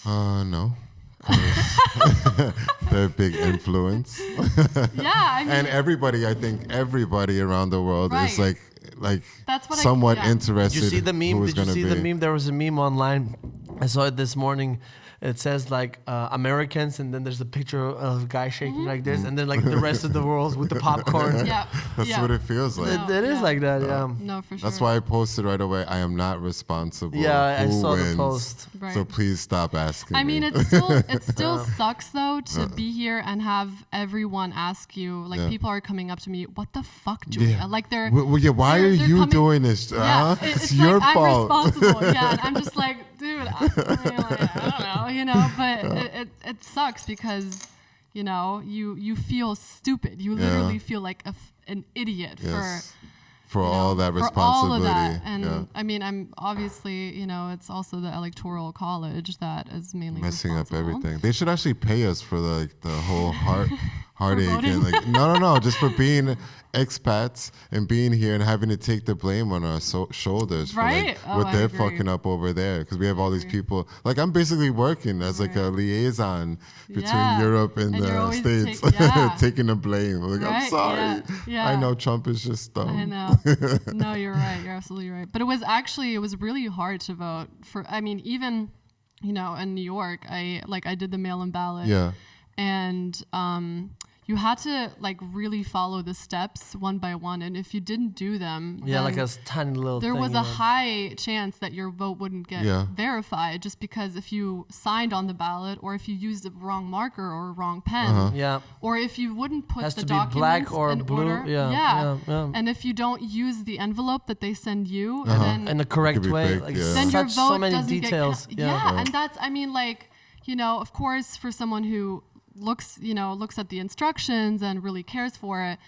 No. 'Cause they're a big influence. Yeah, I mean, And everybody, I think everybody around the world is Right. like like That's what somewhat yeah. interested. Did you see the meme? who was Did you see gonna the be. meme? There was a meme online. I saw it this morning. It says like Americans, and then there's a picture of a guy shaking like this, and then like the rest of the world with the popcorn. Yeah. That's yeah. what it feels like. It is like that, yeah. No, for sure. That's why I posted right away. I am not responsible. Yeah, I who saw wins, the post. Right. So please stop asking. I mean, me. it still sucks though to be here and have everyone ask you. Like people are coming up to me, "What the fuck, Julia?" Yeah. Like they're. Yeah, why they're are you coming- doing this? Yeah, It's like, your fault. I'm responsible. Yeah, and I'm just like, dude, I don't know, you know. But it sucks because you feel stupid. You literally feel like an idiot For all that for responsibility. all of that. And yeah. I mean, I'm obviously, it's also the electoral college that is mainly Messing up responsible. everything. They should actually pay us for like the whole heartache voting? and like no, just for being expats and being here and having to take the blame on our shoulders for Right? like Oh, what I they're agree. fucking up over there because we have all these people. Like I'm basically working as like a liaison between Yeah. Europe and And you're the always States, taking taking the blame. I'm like, I'm Right? sorry. Yeah. Yeah. I know Trump is just dumb. I know. No, you're right. You're absolutely right. But it was really hard to vote for. I mean, even, in New York, I did the mail-in ballot. Yeah. And you had to like really follow the steps one by one. And if you didn't do them, Yeah, like then a tiny little there thing. was a high chance that your vote wouldn't get verified just because if you signed on the ballot or if you used the wrong marker or wrong pen. Yeah. Or if you wouldn't put Has the to be documents black or in blue. order, Yeah. and if you don't use the envelope that they send you, then In the correct Could be way. fake, Like yeah. then your such vote so many doesn't details. get and that's I mean like of course for someone who looks at the instructions and really cares for it,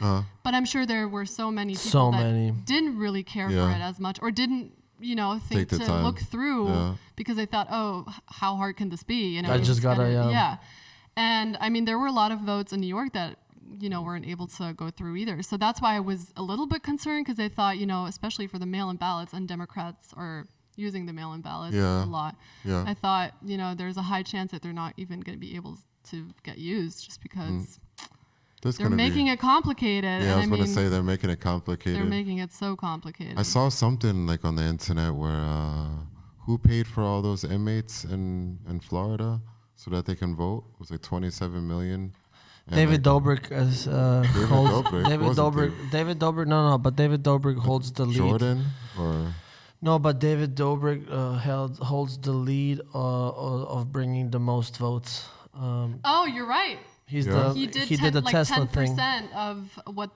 but I'm sure there were so many people that didn't really care for it as much or didn't think the to time. look through because they thought, oh, how hard can this be? I just gotta yeah. And I mean, there were a lot of votes in New York that weren't able to go through either. So that's why I was a little bit concerned because I thought, especially for the mail-in ballots, and Democrats are using the mail-in ballots a lot. Yeah. I thought, there's a high chance that they're not even going to be able to get used just because they're making it complicated. Yeah, and I was going to say they're making it complicated. they're making it so complicated. I saw something like on the internet where who paid for all those inmates in Florida so that they can vote? It was like 27 million. And David Dobrik holds Dobrik David wasn't Dobrik. David Dobrik. No, but David Dobrik holds the lead. Jordan or No, but David Dobrik holds the lead of bringing the most votes. Oh, you're right. He did the like Tesla 10% thing. of what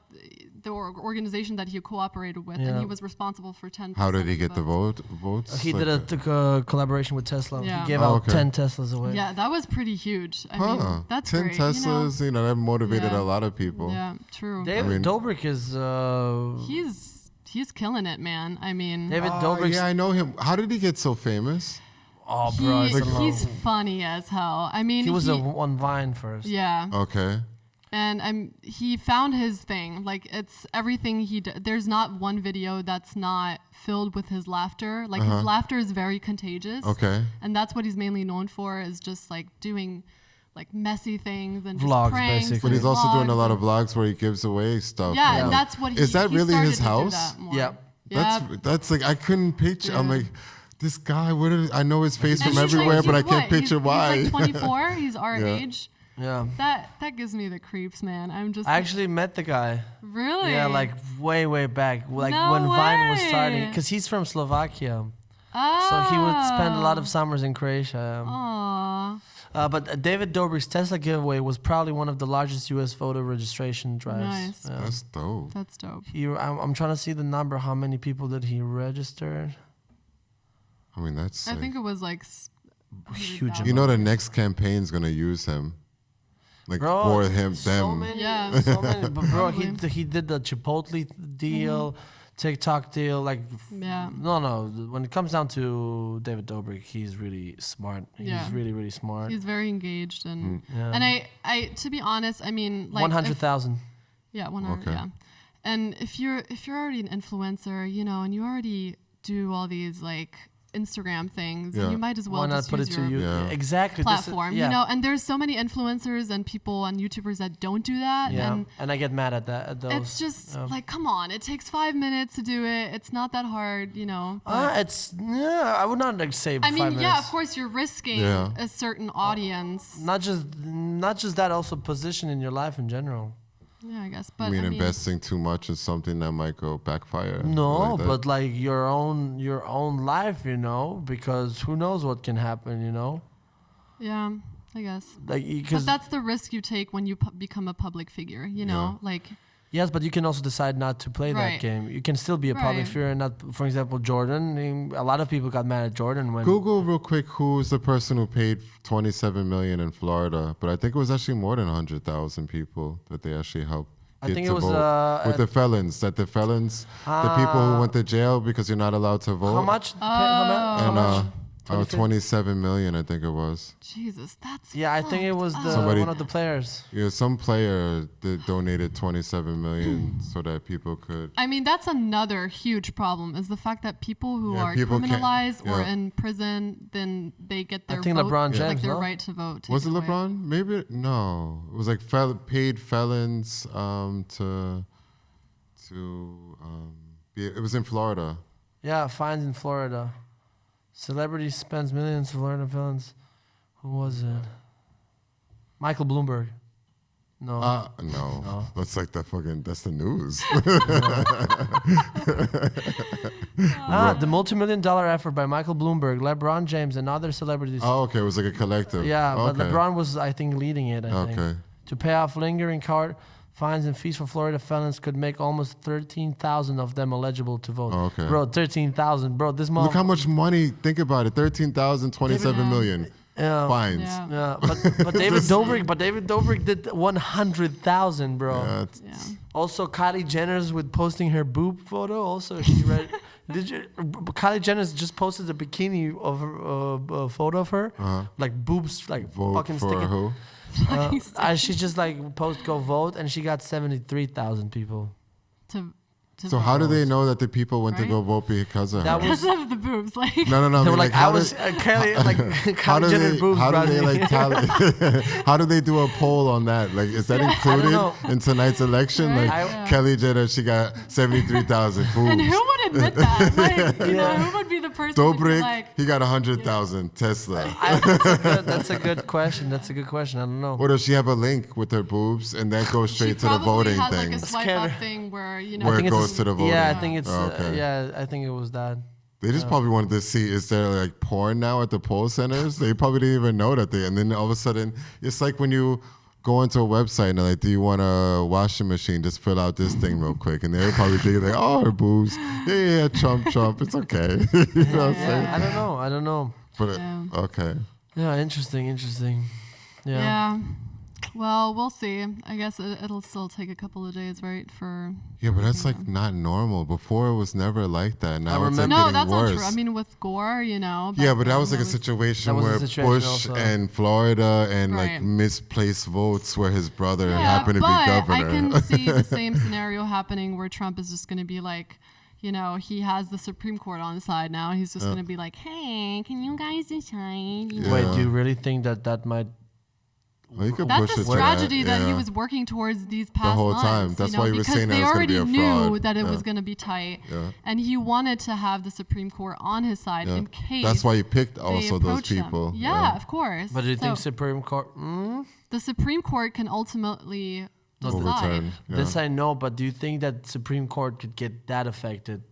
the organization that he cooperated with, Yeah. and he was responsible for 10%. how did he of get the votes? He Like did a collaboration with Tesla. Yeah. He gave Oh, out okay. 10 Teslas away. Yeah, that was pretty huge. I Huh. mean, that's 10 great. Teslas, that motivated Yeah. a lot of people. Yeah, true. David Dobrik is. He's killing it, man. I mean, David Dobrik. Yeah, I know him. How did he get so famous? Oh, bro, it's he's funny as hell. I mean, he was on Vine first. yeah. Okay. And he found his thing. Like it's everything he did. There's not one video that's not filled with his laughter. Like his laughter is very contagious. Okay. And that's what he's mainly known for is just like doing like messy things and Vlogs, just pranks. basically. But he's also doing a vlogs lot and- of vlogs where he gives away stuff. Yeah, and that's what Is that he really started his to do house? that more. Yep. That's like I couldn't picture. I'm Yeah. like, this guy. I know his face And from he's like- everywhere, but I he's can't what? picture why. He's like 24. He's our Yeah. age. Yeah. That gives me the creeps, man. I'm just I actually met the guy. really. Yeah, like way back. Like No when Vine was starting. way. Because he's from Slovakia. Oh. So he would spend a lot of summers in Croatia. Aw. But David Dobrik's Tesla giveaway was probably one of the largest U.S. voter registration drives. Nice. Yeah. That's dope. That's dope. I'm trying to see the number. How many people did he register? I mean, that's. I like- think it was like Huge. You know, the next campaign's gonna use him, like Bro, for him, so them. many, Yeah. so many. But bro, Probably. he did the Chipotle deal, TikTok deal. Like, Yeah. no. When it comes down to David Dobrik, he's really smart. Yeah. He's really smart. He's very engaged and Yeah. and I to be honest, I mean like 100,000. Yeah, 100. Okay. Yeah. And if you're already an influencer, and you already do all these like Instagram things, Yeah. and you might as well Why not just put it use to your you? Yeah. Exactly. platform, you know. And there's so many influencers and people and YouTubers that don't do that. Yeah, and I get mad at that. At those. It's just like, come on, it takes 5 minutes to do it. It's not that hard, you know. I would not like say. I mean, 5 minutes. yeah, of course you're risking a certain audience. Not just that, also position in your life in general. Yeah, I guess. But I mean, investing too much in something that might go backfire. No, that. but like your own life, you know, because who knows what can happen, you know. Yeah, I guess. Like, but that's the risk you take when you become a public figure, you know, like. Yes, but you can also decide not to play that game. You can still be a public figure and not, for example, Jordan. A lot of people got mad at Jordan when. Google real quick who's the person who paid $27 million in Florida, but I think it was actually more than 100,000 people that they actually helped. I think it was with the felons. That the felons, the people who went to jail because you're not allowed to vote. How much? How much? 27 million, I think it was. Jesus, that's I think it was one of the players. Yeah, some player that donated 27 million so that people could. I mean, that's another huge problem is the fact that people who are criminalized or in prison, then they get their vote, LeBron James, like their right to vote. Was it LeBron? Maybe no. It was like paid felons it was in Florida. Yeah, fines in Florida. Celebrity spends millions to Florida felons. Who was it? Michael Bloomberg. No. No. That's like that's the news. The multi-million-dollar effort by Michael Bloomberg, LeBron James, and other celebrities. Oh, okay. It was like a collective. Yeah, but okay. LeBron was, I think, leading it. I think. To pay off lingering court fines and fees for Florida felons could make almost 13,000 of them eligible to vote. Oh, okay. Bro, 13,000. Bro, this Look how much money. Think about it. 13,000, 27 million. Fines. Yeah, but David Dobrik did 100,000, bro. Yeah, Also, Kylie Jenner's with posting her boob photo. Also, she read. Kylie Jenner just posted a bikini of her, photo of her, like boobs, like vote fucking for sticking. Who? She just like go vote, and she got 73,000 people. So how do they know that the people went to go vote because of her? Because of the boobs, like. No. They were like, Kylie Jenner's boobs. How do they like tally? How do they do a poll on that? Like, is that included in tonight's election? Right? Like, Kelly Jenner, she got 73,000 boobs. And who would admit that? Like, you know, who would be the person to be like, he got 100,000 Tesla. That's a good question. I don't know. Or does she have a link with her boobs and that goes straight to the voting has thing? Like a swipe up thing where, you know. Where it goes to the voting. Yeah, I think it's. Okay. I think it was that. They just probably wanted to see, is there like porn now at the poll centers? They probably didn't even know that and then all of a sudden, it's like when you go into a website and they're like, do you want a washing machine? Just fill out this thing real quick. And they're probably thinking like, oh, her boobs. Yeah, Trump, it's okay. You know what I'm saying? I don't know. But okay. Yeah, interesting. Yeah. Well, we'll see. I guess it'll still take a couple of days, right? Yeah, but that's like not normal. Before it was never like that. Now it's like no, getting that's worse. not true. I mean, with Gore, you know. Yeah, but that was like a situation where Bush and Florida and like misplaced votes where his brother happened to be governor. I can see the same scenario happening where Trump is just going to be like, you know, he has the Supreme Court on his side now. He's just going to be like, hey, can you guys decide? You know? Wait, do you really think that might... Well, that's a tragedy that he was working towards these past the whole months, time. That's why he was saying that it was going to be a fraud. Because they already knew that it was going to be tight, and he wanted to have the Supreme Court on his side in case. That's why he picked also those people. Yeah, of course. But do you think Supreme Court? The Supreme Court can ultimately decide. This I know, but do you think that Supreme Court could get that affected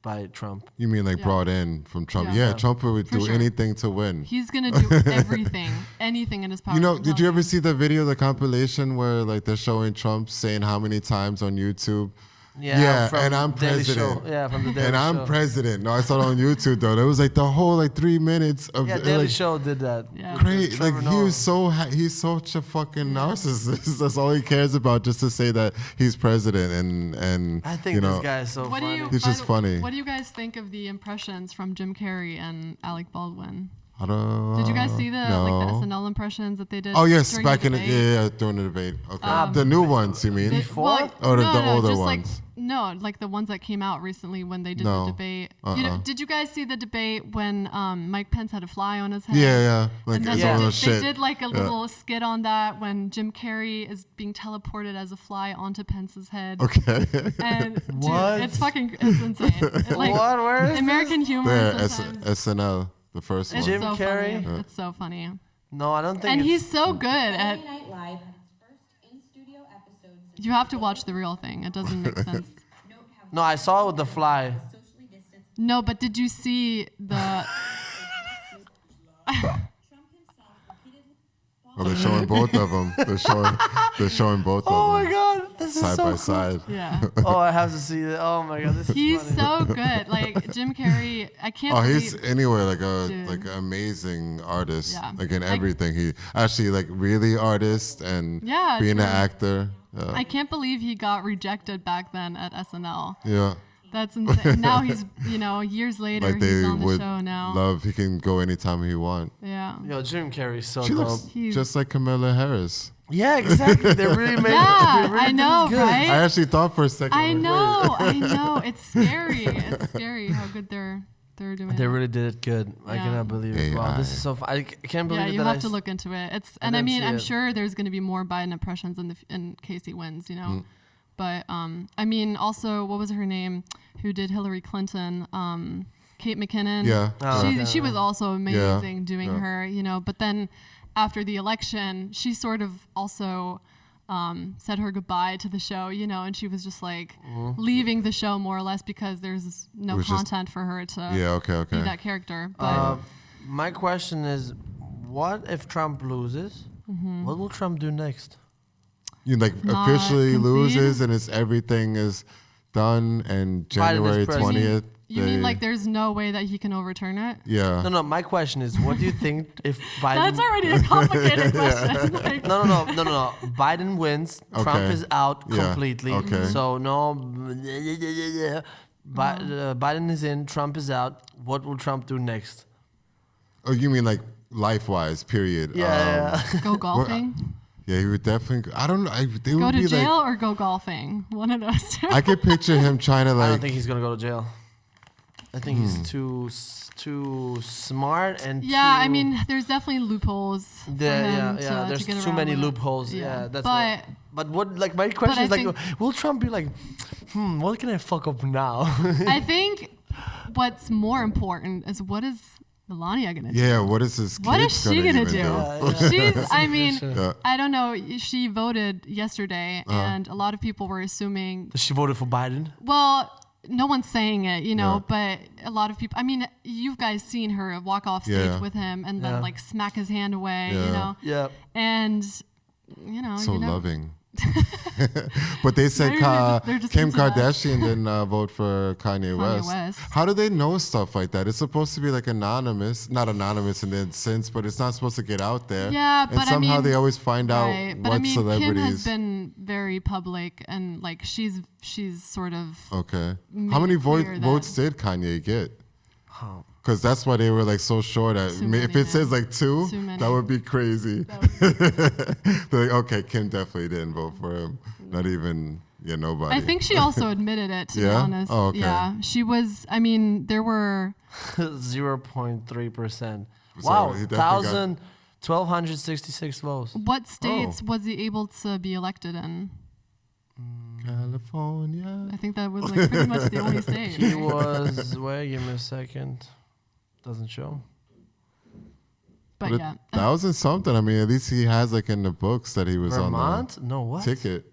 by Trump? You mean like brought in from Trump? Yeah, Trump would do anything to win. He's gonna do everything, anything in his power. You know, did you ever see the video, the compilation where like they're showing Trump saying how many times on YouTube? Yeah, and I'm president. Yeah, from the Daily Show. And I'm president. No, I saw it on YouTube though. There was like the whole like 3 minutes of Daily Show did that. Yeah. Great, like he was he's such a fucking narcissist. That's all he cares about, just to say that he's president and I think this guy is so funny. He's just funny. What do you guys think of the impressions from Jim Carrey and Alec Baldwin? I don't. Did you guys see the no. like the SNL impressions that they did? Oh yes, during back the in the, debate? during the debate. Okay, the new ones, you mean? Before? Or the older just ones? like the ones that came out recently when they did No. the debate. Did you guys see the debate when Mike Pence had a fly on his head? Yeah, like And then it's all the they shit. did like a little skit on that when Jim Carrey is being teleported as a fly onto Pence's head. Okay. And dude, What? it's insane. Like, What? Where is American humor There, sometimes. SNL, the first It's one. Jim so Carrey? funny. It's so funny. No, I don't think. And it's, he's so good at. Saturday Night Live had its first in-studio episode since You have to watch the real thing. It doesn't make sense. note how No, I saw it with the fly. socially distanced No, but did you see the? Trump himself repeatedly Oh, they're showing both of them. They're showing both Oh of my them god, this is side so by cool. side. Yeah, Oh, I have to see that. Oh my god, this is he's funny. so good. Like Jim Carrey, I can't. Oh, believe, he's anyway like Dude. an amazing artist. Yeah. Like in Like- everything, he actually like really artist and Yeah, being an true. actor. I can't believe he got rejected back then at SNL. Yeah, That's insane. Now he's, years later, like he's they on the would show now. love. He can go anytime he want. Yeah. Yo, Jim Carrey's so She dope. looks He's- just like Camilla Harris. Yeah, exactly. They really made. Yeah, they really I did know, it good. right? I actually thought for a second. I like, know, wait. I know. It's scary. It's scary how good they're doing. They it. really did it good. I Yeah. cannot believe it. Wow, this is so. I can't believe Yeah, you that. have to look into it. And I didn't mean, see I'm it. sure there's going to be more Biden impressions in case he wins, Mm. But I mean, also, what was her name? Who did Hillary Clinton? Kate McKinnon. Yeah. Oh, she okay. she was also amazing doing yeah. her, But then after the election, she sort of also said her goodbye to the show, and she was just like leaving the show more or less because there's no was just- content for her to Yeah. Okay. be Okay. that character. But My question is, what if Trump loses? Mm-hmm. What will Trump do next? You like Not officially concede? loses and it's everything is done and January president. 20th. you mean like there's no way that he can overturn it? Yeah. No. My question is, what do you think if Biden? That's already a complicated question. Like, No. Biden wins. Trump Okay. is out Yeah. completely. Okay. So no. Biden is in. Trump is out. What will Trump do next? Oh, you mean like life-wise? Period. Yeah. go golfing, Yeah, he would definitely. I don't know. They go would to be jail, like. or go golfing. One of those two. I could picture him trying to I don't like. think he's gonna go to jail. I think he's too smart and Yeah, too, I mean, there's definitely loopholes. For him yeah. to There's get too around many with it. loopholes. Yeah, that's but But what, like, my question I is, like, think- will Trump be like, what can I fuck up now? I think what's more important is what is Melania gonna do? Yeah, what is this? What is she gonna do? She's, I mean, Yeah. I don't know. She voted yesterday, Uh-huh. and a lot of people were assuming. She voted for Biden. Well, no one's saying it, Yeah. but a lot of people. I mean, you've guys seen her walk off stage Yeah. with him and Yeah. then like smack his hand away, Yeah. Yeah. and So you know, loving. But they said Maybe they're just Kim into that. Kardashian didn't vote for Kanye West. West. How do they know stuff like that? It's supposed to be like anonymous, not anonymous in that sense, but it's not supposed to get out there. Yeah, and but I somehow mean- they always find out Right, but what I mean, Kim celebrities. has been very public, and like she's sort of Okay. made How many it clear that- votes did Kanye get? Because that's why they were like so sure that Too if many, it man. says like two, Too many. that would be crazy. They're like, okay, Kim definitely didn't vote for him. Not even nobody. I think she also admitted it, to be Yeah? honest. Oh, okay. Yeah, she was. I mean, there were. 0.3%. So Wow, he definitely 1,266 votes. What states Oh. was he able to be elected in? California. I think that was like pretty much the only state. He was, wait, give me a second. Doesn't show. But But yeah, 1,000 something. I mean, at least he has like in the books that he was Vermont? No, on what? the ticket.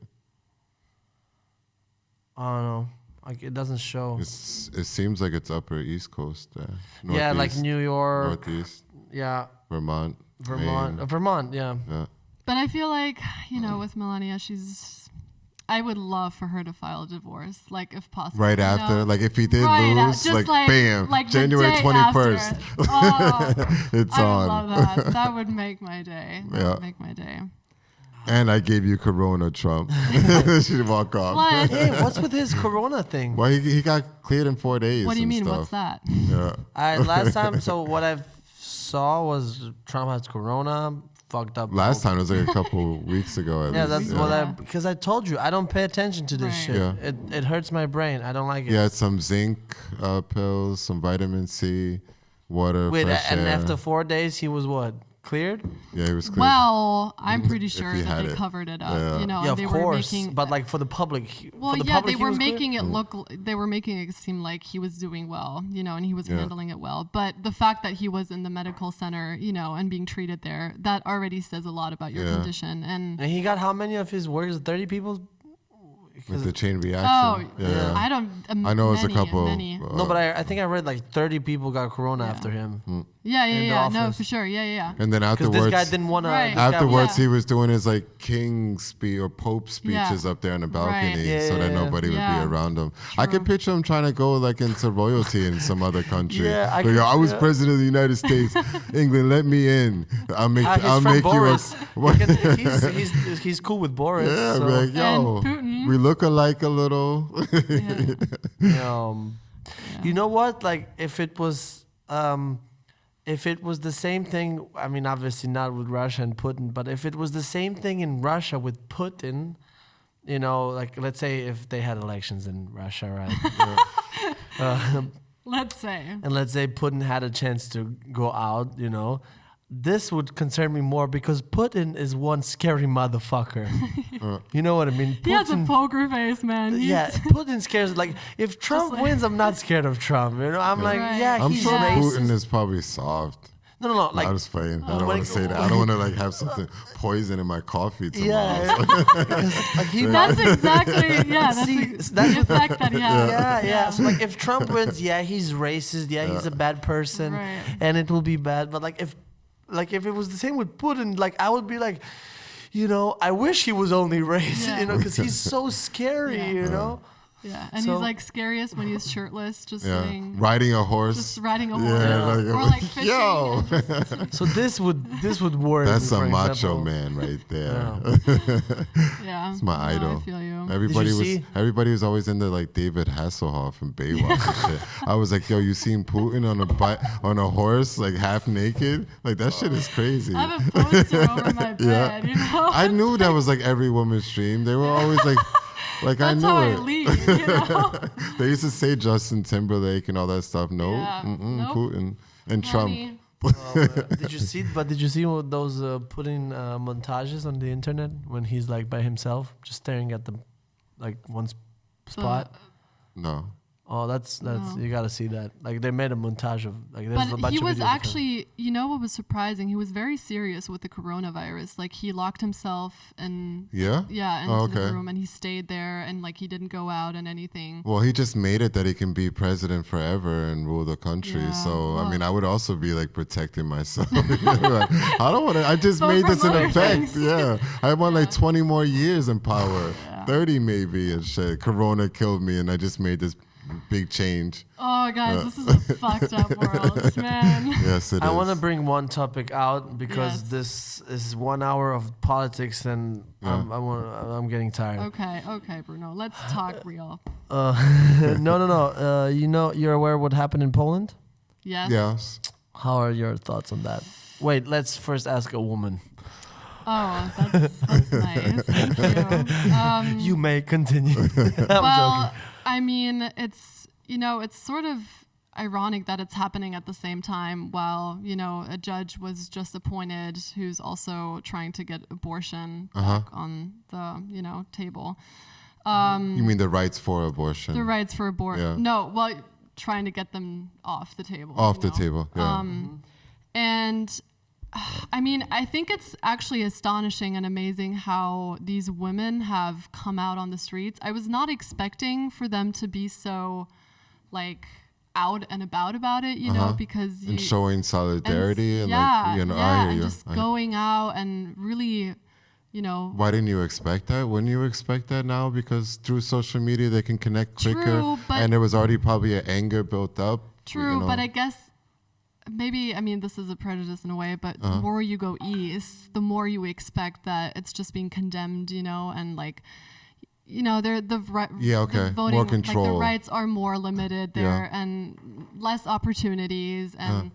Oh, no. It doesn't show. It seems like it's upper East Coast there. Yeah, like Northeast, New York. Northeast, Yeah, Vermont. Vermont. Maine. Vermont, yeah. Yeah. but I feel like with Melania, I would love for her to file a divorce, like if possible. Right you after, know? like if he did Right lose, just like bam, like the January day 21st, after. Oh, it's I would on. love that. That would make my day. That Yeah. would make my day. And I gave you Corona, Trump. She'd walk off. What? Hey, what's with his corona thing? Well, he got cleared in 4 days. What do you and mean? Stuff. What's that? Yeah. Last time, so what I've saw was Trump has corona, fucked up. Last time it was like a couple weeks ago. Yeah, that's Yeah. what because I told you I don't pay attention to this Right. shit. Yeah. It hurts my brain. I don't like it. Yeah, some zinc pills, some vitamin C, water, Wait, fresh and air. after 4 days he was what? Cleared? Yeah, he was clear. Well, I'm pretty sure he that had they it. covered it up. Yeah. You know, Yeah, and of they course. were making. But like for the public, Well, for the yeah, public, they he were was cleared? making it look. They were making it seem like he was doing well, you know, and he was Yeah. handling it well. But the fact that he was in the medical center, you know, and being treated there, that already says a lot about your Yeah. condition. And And he got how many of his workers? 30 people? With the chain oh, reaction. Yeah. I don't. I know it's a couple. Many. No, but I think I read like 30 people got corona after him. Yeah, in the No, office. for sure. Yeah. And then Because afterwards, this guy didn't want Right. to. afterwards Yeah. he was doing his like king speech or pope Yeah. speeches up there on the balcony, Right. Yeah, so that yeah, nobody would yeah. be around him. I could picture him trying to go like into royalty in some other country. Yeah, I Like, could- "Yo, I was yeah. president of the United States. England, let me in. I'll make His I'll friend make Boris. you a He's cool with Boris. yeah, so, like, yo, And Putin. we look alike a little. Yeah. You know what? Like if it was the same thing, I mean, obviously not with Russia and Putin, but if it was the same thing in Russia with Putin, you know, like let's say if they had elections in Russia, right? Let's say. And let's say Putin had a chance to go out, you know, this would concern me more because Putin is one scary motherfucker. You know what I mean? He has a Putin- poker face, man. Yeah, Putin scares. Like, if Trump like- wins, I'm not scared of Trump. You know, I'm like, Right. yeah, I'm he's sure racist. Putin is probably soft. No, I like, was playing. I don't like- want to say that. I don't want to like have something poison in my coffee tomorrow. yeah, because like he That's exactly, that's See, the that's effect that he has. yeah. So like, if Trump wins, yeah, he's racist. Yeah, he's a bad person, Right. and it will be bad. But like, if it was the same with Putin, like I would be like, you know, I wish he was only racist, Yeah. you know, because he's so scary, Yeah. you know. Yeah, and So- he's like scariest when he's shirtless, just Yeah, saying, riding a horse. just riding a horse, Yeah, or like fishing. yo, So this would worry. that's me, a for macho example. man right there. Yeah, It's my no, idol. I feel you. Everybody was always into like David Hasselhoff and Baywatch and shit. I was like, yo, you seen Putin on a horse like half naked? Like that shit is crazy. I have a poster over my bed, you know. I knew that was like every woman's dream. They were always like I That's knew how I it. leave, you know. They used to say Justin Timberlake and all that stuff. No, Yeah. Nope. Putin and Trump. Honey. Did you see? But did you see all those Putin montages on the internet when he's like by himself, just staring at the like one spot? No. Oh, that's No. you gotta see that. Like they made a montage of like there's a But bunch he of was videos of him. actually, you know what was surprising? He was very serious with the coronavirus. Like he locked himself and Yeah? into Oh, the okay. room and he stayed there and like he didn't go out and anything. Well, he just made it that he can be president forever and rule the country. Yeah, So, I mean, well- I would also be like protecting myself. Like, I don't want to, I just Vote made for this in more effect. things. Yeah. I want like 20 more years in power, 30 maybe and shit. Corona killed me and I just made this big change. Oh, guys, this is a fucked up world, man. Yes, it is. I want to bring one topic out because Yes. this is 1 hour of politics and I'm getting tired. Okay, Bruno, let's talk real. No. You know, you're aware what happened in Poland? Yes? Yes. How are your thoughts on that? Wait, let's first ask a woman. Oh, that's nice. Thank you. You may continue. I'm Well, joking. I mean, it's, you know, it's sort of ironic that it's happening at the same time while, you know, a judge was just appointed who's also trying to get abortion back on the, you know, table. You mean the rights for abortion? The rights for abortion. Yeah. No, well, trying to get them off the table. Off you the know? table, yeah. And I mean, I think it's actually astonishing and amazing how these women have come out on the streets. I was not expecting for them to be so, like, out and about it, you know, because and showing solidarity and yeah, like, you know, yeah, I hear and you. just going out and really, you know. Why didn't you expect that? Wouldn't you expect that now? Because through social media, they can connect quicker. True, but- and there was already probably an anger built up. True, you know. but I guess maybe, I mean, this is a prejudice in a way, but the more you go east, the more you expect that it's just being condemned, you know, and like, you know, Yeah, okay. the voting, More like control. the rights are more limited there Yeah. and less opportunities and.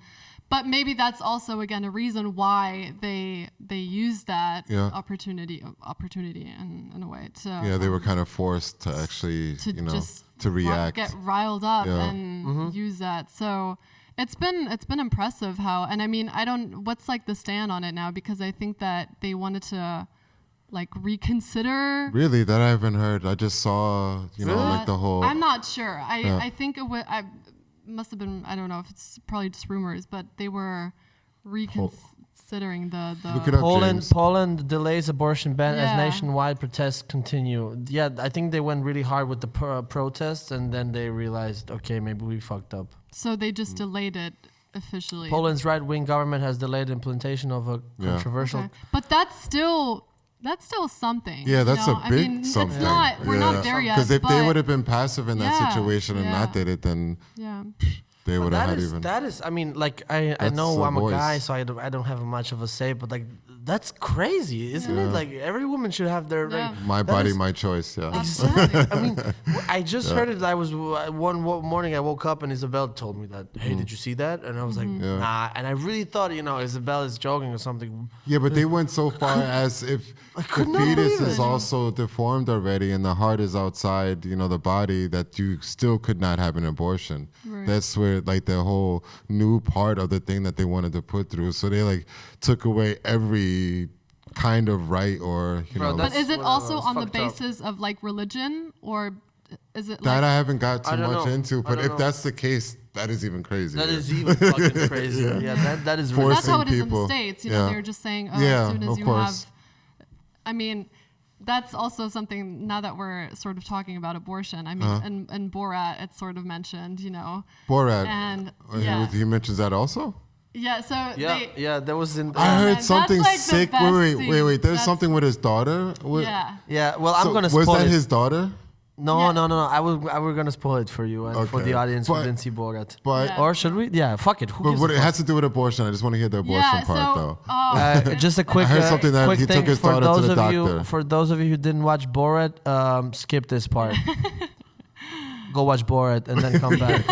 But maybe that's also again a reason why they use that Yeah. opportunity in a way to Yeah, they were kind of forced to actually, to just to react. get riled up Yeah. and use that. So it's been impressive how, and I mean, what's like the stand on it now, because I think that they wanted to like reconsider. Really, that I haven't heard. I just saw, like the whole. I'm not sure. Yeah. I think it would. I must have been. I don't know if it's probably just rumors, but they were reconsidering the. Look it up, James. Poland delays abortion ban as Yeah. nationwide protests continue. Yeah, I think they went really hard with the protests, and then they realized, okay, maybe we fucked up. So they just delayed it officially. Poland's right-wing government has delayed the implementation of a Yeah. controversial. Okay. But that's still something. Yeah, that's you know? a big I mean, something. It's not. We're not there yet. Because if they but- would have been passive in that Yeah, situation and not yeah. did it, then Yeah. they would have That had is, even. that is, I mean, like I That's know the I'm a voice. guy, so I don't have much of a say, but like that's crazy, isn't it? Like every woman should have their Yeah. like. My that body, is- my choice. Yeah. Exactly. I mean, I just heard it. I was one morning. I woke up and Isabel told me that. Hey, did you see that? And I was like, Yeah. nah. And I really thought, Isabel is joking or something. Yeah, but they went so far as if the could not fetus believe is it. also deformed already and the heart is outside, the body, that you still could not have an abortion. Right. That's where like the whole new part of the thing that they wanted to put through. So they like took away every kind of right or, Bro, But that's is it whatever, also it's on the fucked up. basis of like religion, or is it that like I haven't got I too don't much know. into. I But don't if know. that's the case, that is even crazy. That is even fucking crazy. Yeah, that is really. that's how it is in the people. States? Yeah. They're just saying, oh, Yeah, as soon as of you course. have. I mean, that's also something now that we're sort of talking about abortion. I mean, Uh-huh. in Borat, it's sort of mentioned, Borat. and He- yeah, he mentions that also? yeah. So Yeah, that was in. I heard that's something like the sick. best Wait. scene. There's That's- something with his daughter. yeah. Yeah, well, I'm So gonna was spoil that it. his daughter? No, Yeah. no. I was gonna spoil it for you and for Okay. the audience who But- didn't see Borat. But Yeah. Or should we? Yeah, fuck it. Who but gives what a it fuck? has to do with abortion. I just want to hear the abortion Yeah. part So though. Just a quick, heard something that quick he thing took his for daughter to those the of you. doctor. For those of you who didn't watch Borat, skip this part. Go watch Borat and then come back.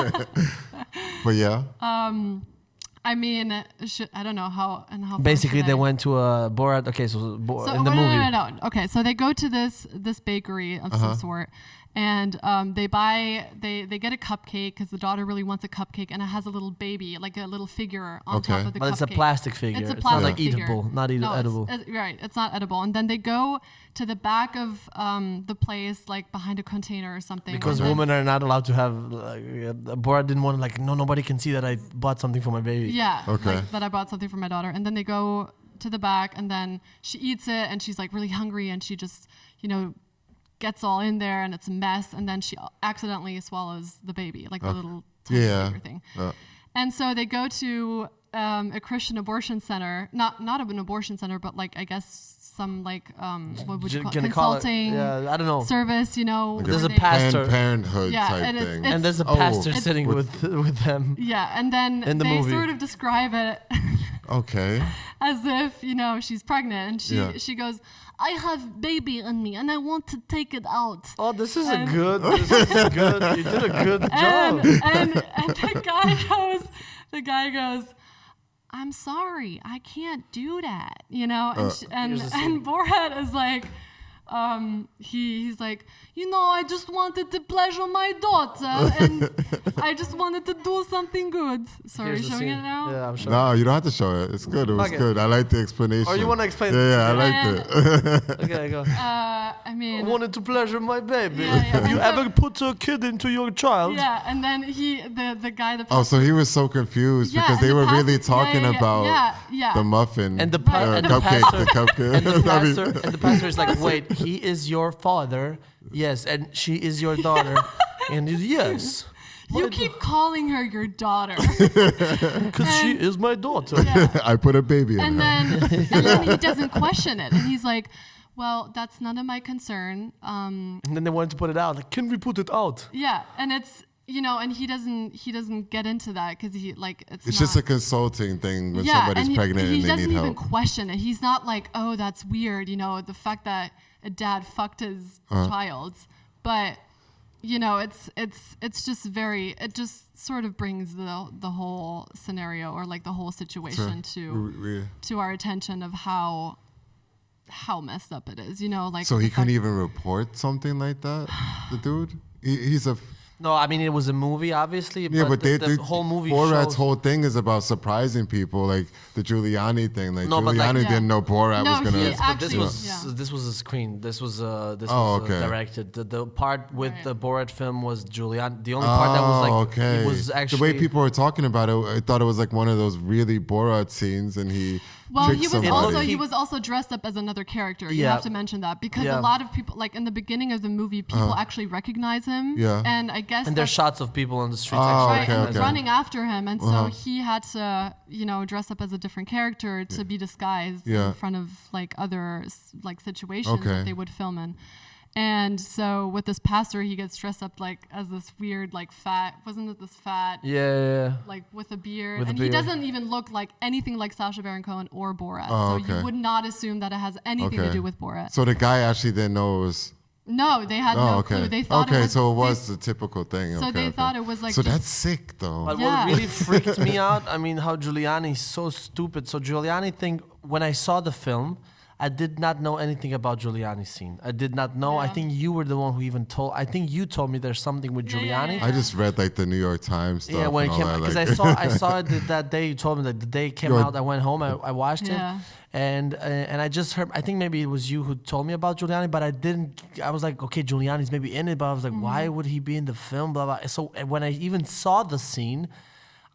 But yeah, I mean, I don't know how and how. far Basically, should they I- went to a Borat. Okay, so, So in the no, movie, no. Okay, so they go to this bakery of some sort, and they get a cupcake because the daughter really wants a cupcake, and it has a little baby, like a little figure on top Okay. of the but cupcake. it's a plastic figure. It's a not plastic like figure. eatable, not No, edible. Right, it's not edible. And then they go to the back of the place, like behind a container or something. Because and then- women are not allowed to have. Borat didn't want nobody can see that I bought something for my baby. Yeah. Okay. Like, that I bought something for my daughter. And then they go to the back and then she eats it and she's like really hungry and she just, gets all in there and it's a mess. And then she accidentally swallows the baby, like the little tiny Yeah. figure thing. Uh, And so they go to a Christian abortion center, not an abortion center, but like, I guess some like, what would you call it? Gonna call it- Consulting Yeah, I don't know. service, There's where a they- pastor. Parenthood Yeah, type and it's- thing. it's- And there's a Oh. pastor It's- sitting with them. Yeah. And then In the they movie. sort of describe it Okay. as if she's pregnant and Yeah. she goes, I have baby in me and I want to take it out. Oh, this is And- good. This is good. You did a good And, job. and the guy goes, I'm sorry, I can't do that, and Here's the scene. and Borat is like, he's like, I just wanted to pleasure my daughter and I just wanted to do something good. Sorry, Here's the showing scene. it now. Yeah, I'm sure. No, you don't have to show it. It's good. It was Okay. good. I like the explanation. Or you wanna explain Yeah, it? yeah, I Yeah. liked it. Okay, go. I I mean, wanted to pleasure my baby. Yeah, yeah. Have you And so- ever put a kid into your child? yeah, and then the guy, the Oh, so he was so confused Yeah, because and they the were pastor- really talking yeah, yeah, about yeah. the muffin And the pa- Right. and the cupcake. pastor, The cupcake. and the I mean- pastor, and the pastor is like, wait, he is your father, yes, and she is your daughter, and he's, yes, You keep calling her your daughter. because she is my daughter. I put a baby in and her. then he doesn't question it. And he's like, well, that's none of my concern. And then they wanted to put it out. Like, can we put it out? Yeah. And it's, and he doesn't get into that because it's It's not, just a consulting thing when yeah, somebody's and pregnant he and they doesn't need even help. question it. He's not like, oh, that's weird. The fact that a dad fucked his child, but you know, it's just very, it just sort of brings the whole scenario or like the whole situation to our attention of how messed up it is, you know, like. So he couldn't even report something like that, the dude? He's a... No, I mean, it was a movie, obviously. Yeah, but the whole movie Borat's shows... whole thing is about surprising people, like the Giuliani thing. Like No, but Giuliani like- didn't know Borat No, was gonna. he Yes, but this Actually, was this was a screen. This was okay. directed. The part with Right. the Borat film was Giuliani. The only part that was like okay. it was actually the way people were talking about it. I thought it was like one of those really Borat scenes, and he Well, tricked he was somebody. he was also dressed up as another character. You Yeah. have to mention that because Yeah. a lot of people, like in the beginning of the movie, people actually recognize him. Yeah. And I guess and there's that's- shots of people on the streets Oh, actually right, okay, and recognizing him. running after him, and so he had to, you know, dress up as a different character to be disguised Yeah. in front of like other like situations Okay. that they would film in. And so with this pastor, he gets dressed up like as this weird, like fat, wasn't it this fat, Yeah. like with a beard, With a and beard. he doesn't even look like anything like Sacha Baron Cohen or Borat. Oh, so okay. you would not assume that it has anything to Okay. do with Borat. So the guy actually didn't know it was. No, they had no okay. clue. They thought okay, it was, so it was the typical thing. so okay, they okay. thought it was like So just- that's sick, though. But Yeah. what really freaked me out, I mean, how Giuliani's so stupid. So Giuliani thing, when I saw the film, I did not know anything about Giuliani's scene. I did not know. I Yeah. think you were the one who even told. I think you told me there's something with Yeah, yeah, Giuliani. yeah. I just read like the New York Times stuff. Yeah, when it and came all that, because like- I saw it that day. You told me that the day it came Yo, out, I went home, I watched Yeah. it, and I just heard. I think maybe it was you who told me about Giuliani, but I didn't. I was like, okay, Giuliani's maybe in it, but I was like, Mm-hmm. why would he be in the film? Blah blah. So when I even saw the scene,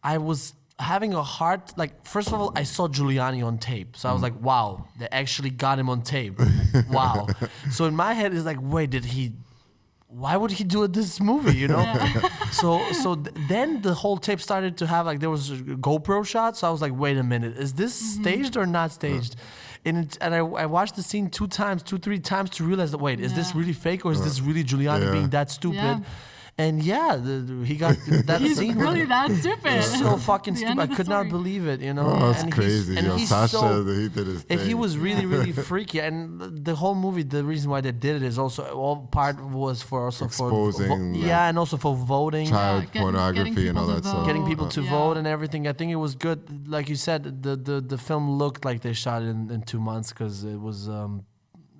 I was having a hard like. First of all, I saw Giuliani on tape, so I was like, wow, they actually got him on tape. Wow. So in my head, it's like, wait, did he? Why would he do this movie, you know? Then the whole tape started to have like there was a GoPro shot, so I was like, wait a minute, is this staged or not staged? And I watched the scene 2 3 times to realize that wait, is this Yeah. really fake or is this really Giuliani Yeah. being that stupid? Yeah. And yeah, he got that He's scene. really that stupid. He's so fucking The stupid. end I of the could not story. believe it, you know. Oh, that's And crazy. and Yo, he's Sasha, so- he did his thing. and he was really, really freaky. And the whole movie, the reason why they did it is also all part was for also Exposing, yeah, and also for voting, child getting pornography and all people that to stuff. vote. getting people to Yeah. vote and everything. I think it was good. Like you said, the film looked like they shot it in 2 months because it was.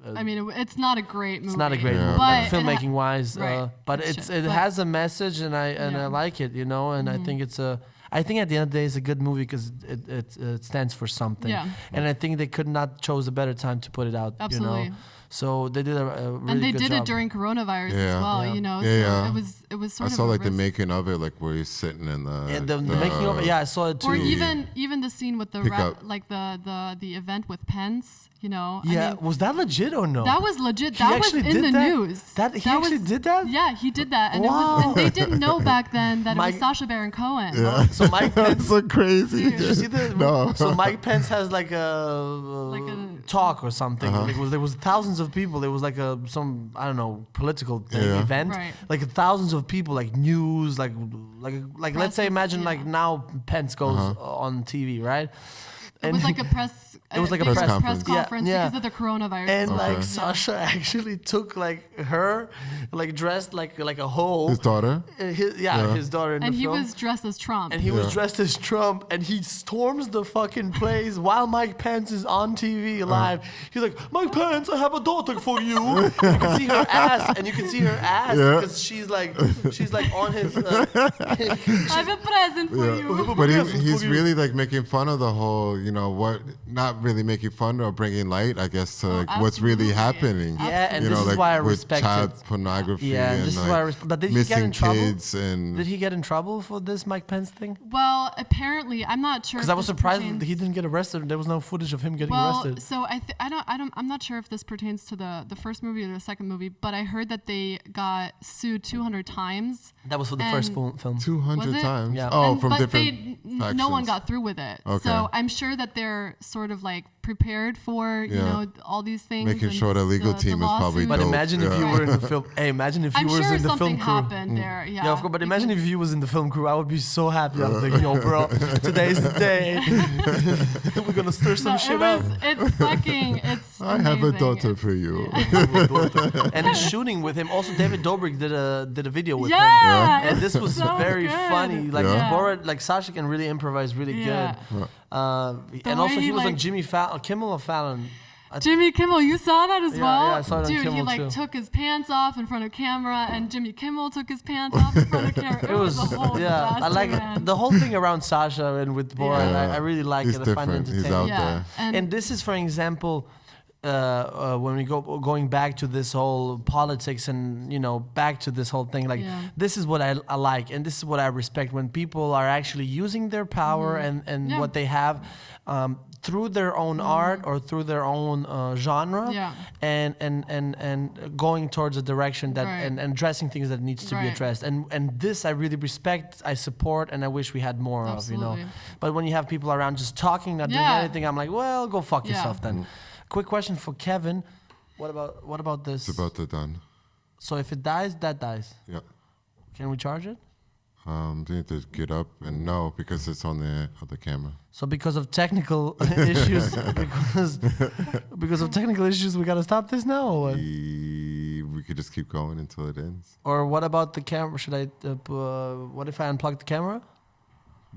I mean, it's not a great movie. It's not a great Yeah. movie, But like, it ha- filmmaking wise, right, but it's it but- has a message, and I Yeah. like it, you know, and I think it's a. I think at the end of the day, it's a good movie because it stands for something. Yeah. And I think they could not chose a better time to put it out. You Absolutely. know, so they did a really And they good did job. it during coronavirus Yeah. as well, Yeah. you know. Yeah, so yeah. it was I sort of saw a like the risk. making of it, like where he's sitting in the. Yeah, the making of it. Yeah, I saw it too. Or even the scene with the Pick up. like the event with Pence, you know. I Yeah, mean, was that legit or no? that was legit. He That was actually in did the that? news. That he actually was, did that? Yeah, he did that, and it Wow. was, and they didn't know back then that it Mike- was Sacha Baron Cohen. So Mike Pence. That's so crazy. Did you see the? No. So Mike Pence has like a Like a- talk or something. There was thousands of people. There was like some I don't know political thing, Yeah. event. Right. Like thousands of people, like news, like let's say Press, imagine yeah. like now Pence goes on TV, right? It was like a press. It was like a big press conference. Yeah, conference yeah. because of the coronavirus. And Okay. like Sasha actually took like her, like dressed like a hoe. His daughter. His daughter in and the he film. was dressed as Trump. And he was Yeah. dressed as Trump, and he storms the fucking place while Mike Pence is on TV live. He's like, Mike Pence, I have a daughter for you. And you can see her ass, Yeah. because she's like on his. I have a present for you. But Yes, he's for you. really like making fun of the whole, you know, what, not really making fun or bringing light, I guess, to like what's really absolutely. happening. Yeah, and you this know, is like why I with respect child it. pornography Yeah, and and this is like why I respect. But did he get missing in trouble? kids and Did he get in trouble for this Mike Pence thing? Well, apparently, I'm not sure. Because if I was this surprised pertains- that he didn't get arrested. There was no footage of him getting Well, arrested. so I'm not sure if this pertains to the first movie or the second movie, but I heard that they got sued 200 times. That was for the first and- film. 200 Was it? times. Yeah. Oh, And- from but different no one factions. got through with it. Okay. So I'm sure that they're sort of like prepared for you know all these things. Making and sure the legal team is probably. But dope. imagine if you were in the film. Hey, imagine if you I'm was sure in the film something crew. happened there. Yeah. Yeah, of course. But imagine if you was in the film crew. I would be so happy. I was like, yo, bro, today's the day. We're gonna stir some shit up. It's fucking. It's. I have a amazing. daughter for you. And the shooting with him. Also, David Dobrik did a video with him. Yeah. And this was so very good. funny. Like Yeah. Borat, like Sasha can really improvise really Yeah. good. And also way he he, was on like- Jimmy Kimmel or Fallon. Jimmy Kimmel, you saw that as Yeah, well? yeah, I saw it on Dude, he Kimmel like too. took his pants off in front of camera, and Jimmy Kimmel took his pants off in front of camera. It was a whole disaster, I like man. the whole thing around Sasha and with Borat. Yeah. I really like He's it. I find it different. He's entertaining. out Yeah, there. And this is, for example, when we going back to this whole politics and back to this whole thing, like Yeah. this is what I like, and this is what I respect when people are actually using their power and Yeah. what they have through their own art or through their own genre, Yeah. and going towards a direction that Right. and addressing things that needs to be Right. addressed, and this I really respect, I support, and I wish we had more of. Absolutely. But when you have people around just talking, not doing Yeah. anything, I'm like, well, go fuck Yeah. yourself then. Quick question for Kevin. What about this? It's about to done. So if it dies, that dies. Yeah. Can we charge it? You need to get up and no, because it's on the other camera. So because of technical issues, because of technical issues, we gotta stop this now, or what? We could just keep going until it ends. Or what about the camera? Should I? What if I unplug the camera?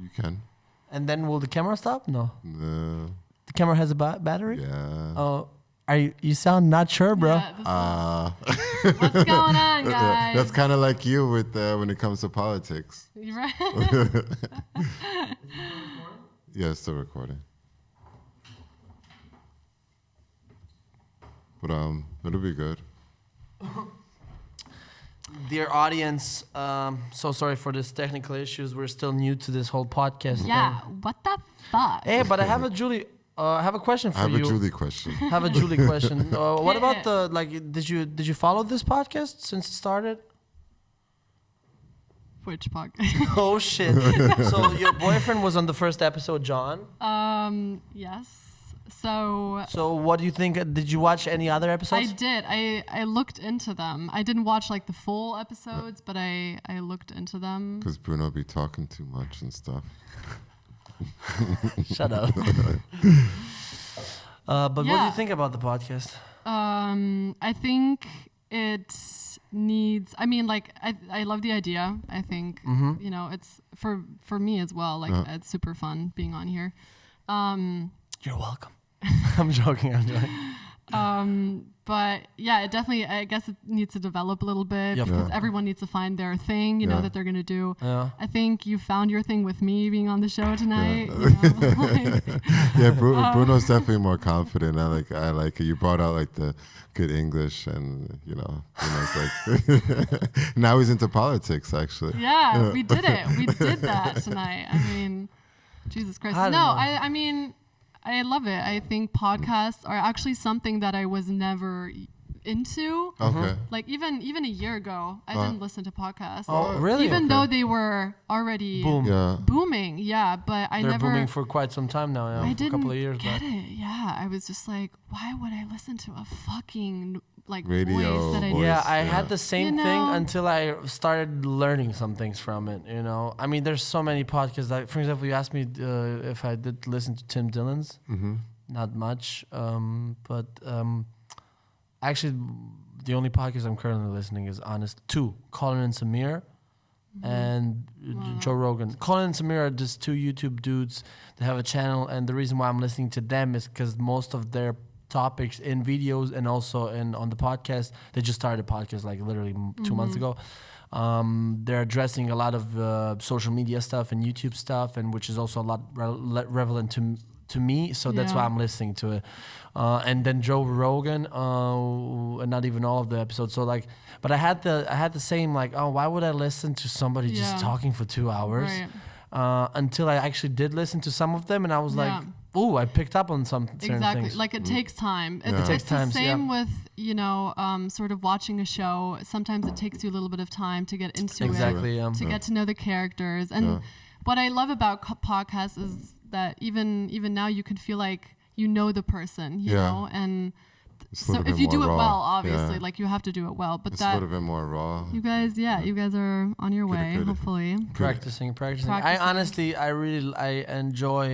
You can. And then will the camera stop? No. The camera has a battery. Yeah. Oh, you sound not sure, bro. Yeah, what's going on, guys? That's kind of like you with when it comes to politics. You're right. Yeah, it's still recording. But it'll be good. Dear audience, so sorry for this technical issues. We're still new to this whole podcast Yeah, thing. what the fuck? Hey, but I have a Julie. I have a question for I have you. a Julie question. Have a Julie question. What about the Did you follow this podcast since it started? Which podcast? Oh shit! So your boyfriend was on the first episode, John. Yes. So So what do you think? Did you watch any other I episodes? did. I looked into them. I didn't watch like the full episodes, but I looked into them. Because Bruno be talking too much and stuff. Shut up. But what do you Yeah. think about the podcast? I think it needs. I mean, like I love the idea. I think it's for me as well. Like it's super fun being on here. You're welcome. I'm joking. But yeah, it definitely. I guess it needs to develop a little bit Yeah, of because course. everyone needs to find their thing. You know that they're gonna do. Yeah. I think you found your thing with me being on the show tonight. You know, like, Yeah, Bruno's definitely more confident. I like it. You brought out like the good English, and Bruno's like now he's into politics actually. yeah, we did it. We did that tonight. I mean, Jesus Christ. I don't No, know. I mean, I love it. I think podcasts are actually something that I was never into. Okay. Like even a year ago, I didn't listen to podcasts. Oh, really? Even Okay. though they were already Boom. Yeah. booming, yeah, but I They're never. booming for quite some time now. Yeah, I a didn't couple of years get back. it. Yeah, I was just like, why would I listen to a fucking like Radio voice that I voice. Yeah, I Yeah. had the same You thing know? until I started learning some things from it. I mean, there's so many podcasts. Like, for example, you asked me if I did listen to Tim Dillon's. Not much, but actually, the only podcast I'm currently listening is Colin and Samir, and Joe Rogan. Colin and Samir are just two YouTube dudes. They have a channel, and the reason why I'm listening to them is because most of their topics in videos and also on the podcast, they just started a podcast like literally 2 months ago. They're addressing a lot of social media stuff and YouTube stuff, and which is also a lot relevant to me, so that's why Yeah. I'm listening to it. And then Joe Rogan, and not even all of the episodes. So like, but I had the same like, oh, why would I listen to somebody just Yeah. talking for 2 hours? Right. Until I actually did listen to some of them, and I was like, Yeah. ooh, I picked up on some certain Exactly. things. Like it takes time. It's, It takes it's the time, same yeah. with, sort of watching a show. Sometimes it takes you a little bit of time to get into Exactly, it, yeah. to get to know the characters. And what I love about podcasts is that even now you can feel like you know the person, you Yeah. know, and It's a so little if bit you do it more raw. well, obviously, Yeah. like you have to do it well. But It's a that little bit more raw. you guys, you guys are on your way, Good. hopefully. Practicing. I Practicing. honestly, I enjoy.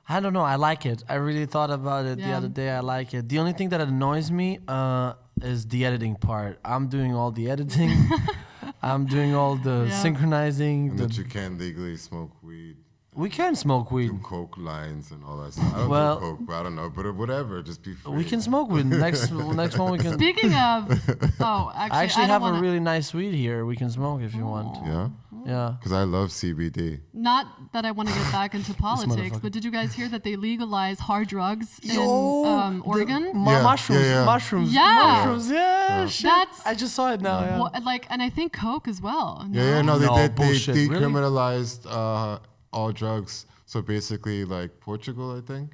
I don't know. I like it. I really thought about it the Yeah. other day. I like it. The only thing that annoys me is the editing part. I'm doing all the editing. I'm doing all the Yeah. synchronizing. And that you can't legally smoke weed, We can smoke weed. do coke lines and all that stuff. I don't Well- do coke, but I don't know. But whatever, just be free. We can smoke weed. Next one we can. Speaking of, I actually don't have a wanna- really nice weed here. We can smoke if you want. Yeah, Yeah. because I love CBD. Not that I want to get back into politics, motherfucker. but did you guys hear that they legalize hard drugs in Oregon? Yeah, Mushrooms. yeah. Mushrooms. Yeah. Mushrooms. Yeah. Shit. That's- I just saw it now. Yeah. Well, like, and I think coke as well. Yeah, no, they No, did. They bullshit, really? decriminalized all drugs. So basically, like Portugal, I think.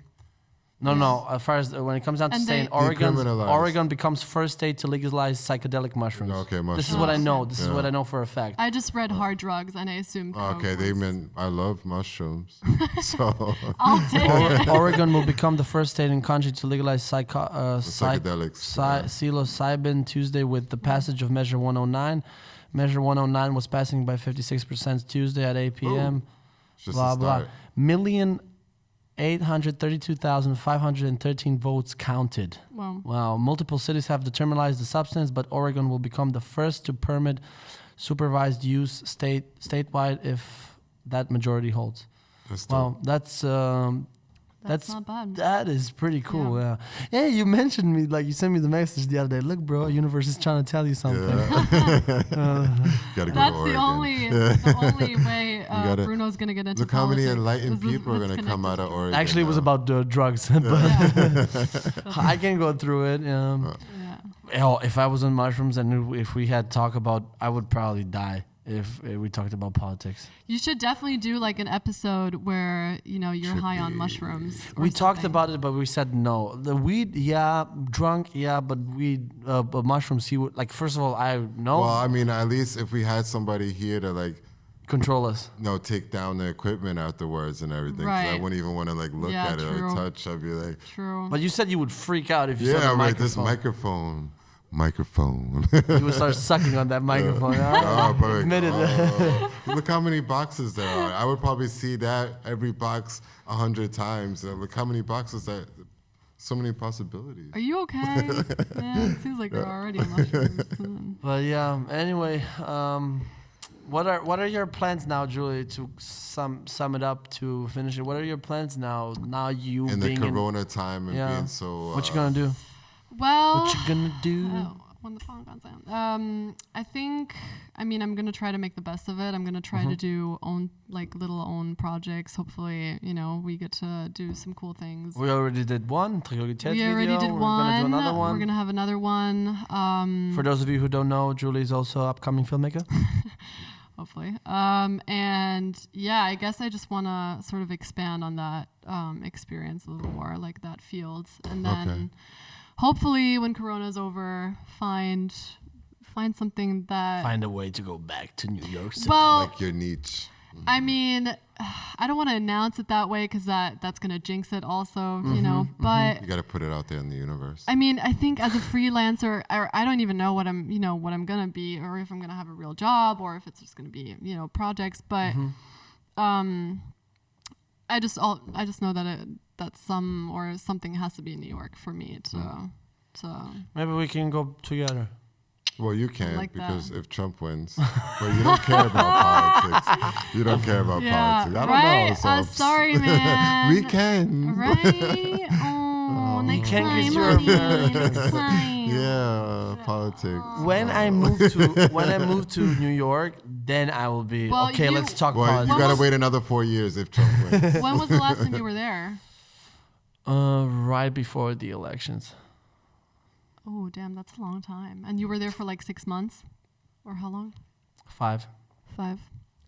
No. As far as when it comes down to And saying they- Decriminalized. Oregon becomes first state to legalize psychedelic mushrooms. Okay, This is mushrooms. what I know. This is Yeah. what I know for a fact. I just read hard drugs, and I assumed coke Okay, they was- meant I love mushrooms. So I'll take it. Oregon will become the first state in country to legalize psychedelics. psilocybin Tuesday with the passage of Measure 109. Measure 109 was passing by 56% Tuesday at 8 p.m. It's just Blah a blah. start. 1,832,513 votes counted. Wow. Wow. Multiple cities have decriminalized the substance, but Oregon will become the first to permit supervised use statewide if that majority holds. That's Wow, dope. That's not bad. That is pretty cool. Yeah. Yeah. You mentioned me, like you sent me the message the other day. Look, bro, universe is trying to tell you something. Gotta go That's to Oregon. the only way gotta- Bruno's gonna get into Look how many politics. enlightened This is people are what's gonna come out of Oregon. Actually, it was now. about drugs, but I can go through it. Yeah. Hell, if I was on mushrooms and if we had talk about, I would probably die if we talked about politics. You should definitely do like an episode where you're Should high on be. mushrooms. or We talked something. about it, but we said no. The weed, yeah, drunk, yeah, but weed, but mushrooms. He would like. First of all, I know Well, I mean, at least if we had somebody here to like, control us. take down the equipment afterwards and everything. 'cause I Right. wouldn't even want to like look Yeah, at it true. or touch. I'd be like, True. But you said you would freak out if you saw yeah, the right, this microphone. microphone. You would start sucking on that microphone. Oh, but like, Admit it. look how many boxes there are. I would probably see that every box 100 times. Look how many boxes that. So many possibilities. Are you okay? Yeah, it seems like you're already on mushrooms. But yeah. Anyway, what are your plans now, Julie? To sum it up, to finish it. What are your plans now? Now you In the being Corona time and yeah. being so. What you gonna do? Well, What you gonna do? when the phone goes in. I think. I mean, I'm gonna try to make the best of it. I'm gonna try to do little own projects. Hopefully, we get to do some cool things. We already did one. We already did We're one. gonna do another one. We're gonna have another one. For those of you who don't know, Julie's also an upcoming filmmaker. Hopefully. And yeah, I guess I just want to sort of expand on that experience a little more, like that field, and then hopefully when Corona's over, find something that. Find a way to go back to New York City. Well, Like your niche. I mean, I don't want to announce it that way because that's gonna jinx it, also, But You got to put it out there in the universe. I mean, I think as a freelancer, I don't even know what I'm gonna be, or if I'm gonna have a real job, or if it's just gonna be, projects. But, I just know that something has to be in New York for me to. Maybe we can go together. Well, you can't like that. because if Trump wins, but you don't care about politics. You don't care about Yeah, politics. I don't right? know. So Sorry, man. we can. Right? Oh, next can't time, get your- honey. Next time. Yeah, politics. When I move to New York, then I will be Well, okay. you- Let's talk Well, politics. you got to wait another 4 years if Trump wins. When was the last time you were there? Right before the elections. Oh, damn, that's a long time. And you were there for like 6 months? Or how long? 5. 5.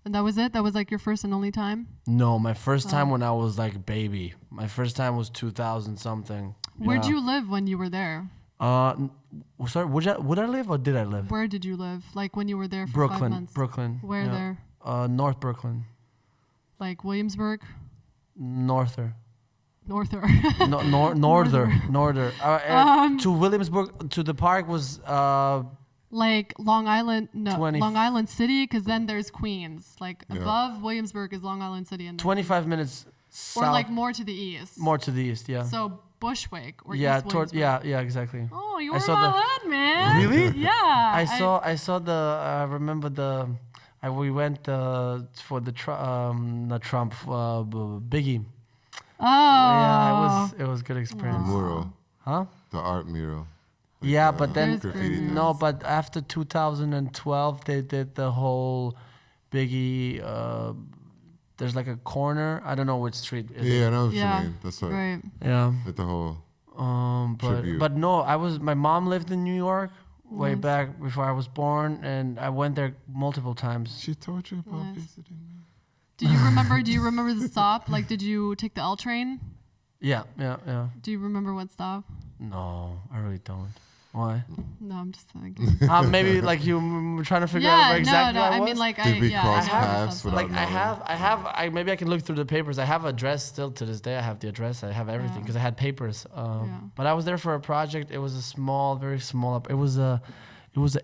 And that was it? That was like your first and only time? No, my first time when I was like baby. My first time was 2000 something. Where'd you live when you were there? Sorry, would I live or did I live? Where did you live? Like when you were there for 5 months? Brooklyn. Where yeah. there? North Brooklyn. Like Williamsburg? Norther. Norther. Norther. To Williamsburg, to the park was Like Long Island, 20 Long Island City, because then there's Queens. Like above Williamsburg is Long Island City, and 25 minutes south. or like more to the east. More to the east, yeah. So Bushwick or Yeah, East Williamsburg. yeah, exactly. Oh, you I were saw my the- lad, man. Really? Yeah. I saw the. I remember the. We went for the not Trump, Biggie. Oh. Yeah, it was good experience. Mural, Huh? the art mural. Yeah, but then graffiti no, dance. but after 2012 they did the whole Biggie. There's like a corner. I don't know which street. Is Yeah, I it? know what Yeah. you mean. That's what. Right. Yeah. With the whole. But Tribute. no, my mom lived in New York way back before I was born, and I went there multiple times. She told you about Nice. visiting me. Do you remember the stop? Like, did you take the L train? Yeah. Do you remember what stop? No, I really don't. Why? No, I'm just thinking. Maybe like you were trying to figure out Yeah, where exactly no. I I was. mean, like, Did we cross I have paths some without stuff. Like I maybe I can look through the papers. I have address still to this day. I have the address. I have everything because I had papers. But I was there for a project. It was a small, very small. It was a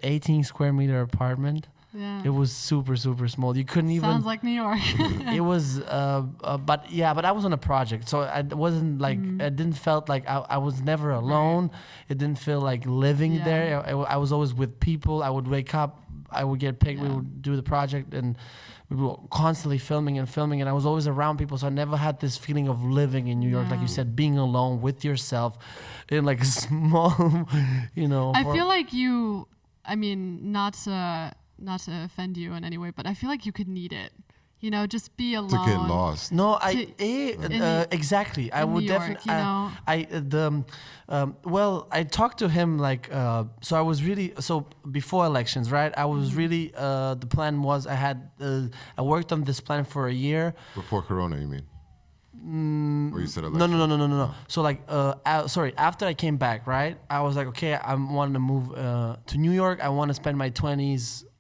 18 square meter apartment. Yeah. It was super small. You couldn't even. Sounds like New York. It was, but I was on a project, so I wasn't like I didn't felt like I was never alone. It didn't feel like living Yeah. there. I was always with people. I would wake up, I would get picked. We would do the project, and we were constantly filming, and I was always around people. So I never had this feeling of living in New York, like you Yeah. said, being alone with yourself in like a small, I feel like you. I mean, not to offend you in any way, but I feel like you could need it. You know, just be alone. To get lost. No, exactly. I in would New York, definitely. you know? I talked to him like. So I was really before elections, right? I was really. The plan was I worked on this plan for a year. Before Corona, you mean? Or you said No, election? no. So like, after I came back, right? I was like, okay, I want to move to New York. I want to spend my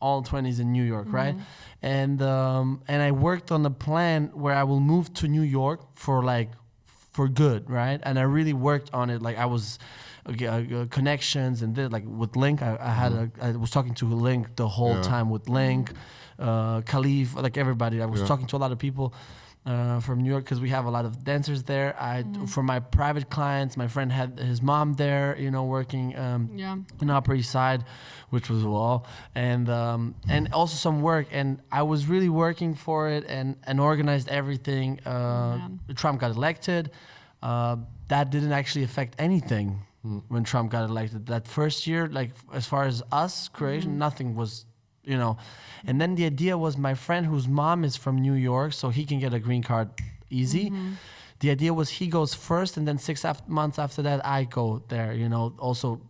all 20s in New York, right? And I worked on a plan where I will move to New York for good, right? And I really worked on it. Like I was connections and did like with Link. I was talking to Link the whole time with Link, Khalif, like everybody. I was talking to a lot of people. From New York because we have a lot of dancers there. For my private clients, my friend had his mom there, working in Upper East Side, which was well, and also some work. And I was really working for it and organized everything. Trump got elected. That didn't actually affect anything when Trump got elected. That first year, like as far as us, Croatia, nothing was. And then the idea was my friend whose mom is from New York, so he can get a green card easy. The idea was he goes first, and then 6 months after that, I go there, also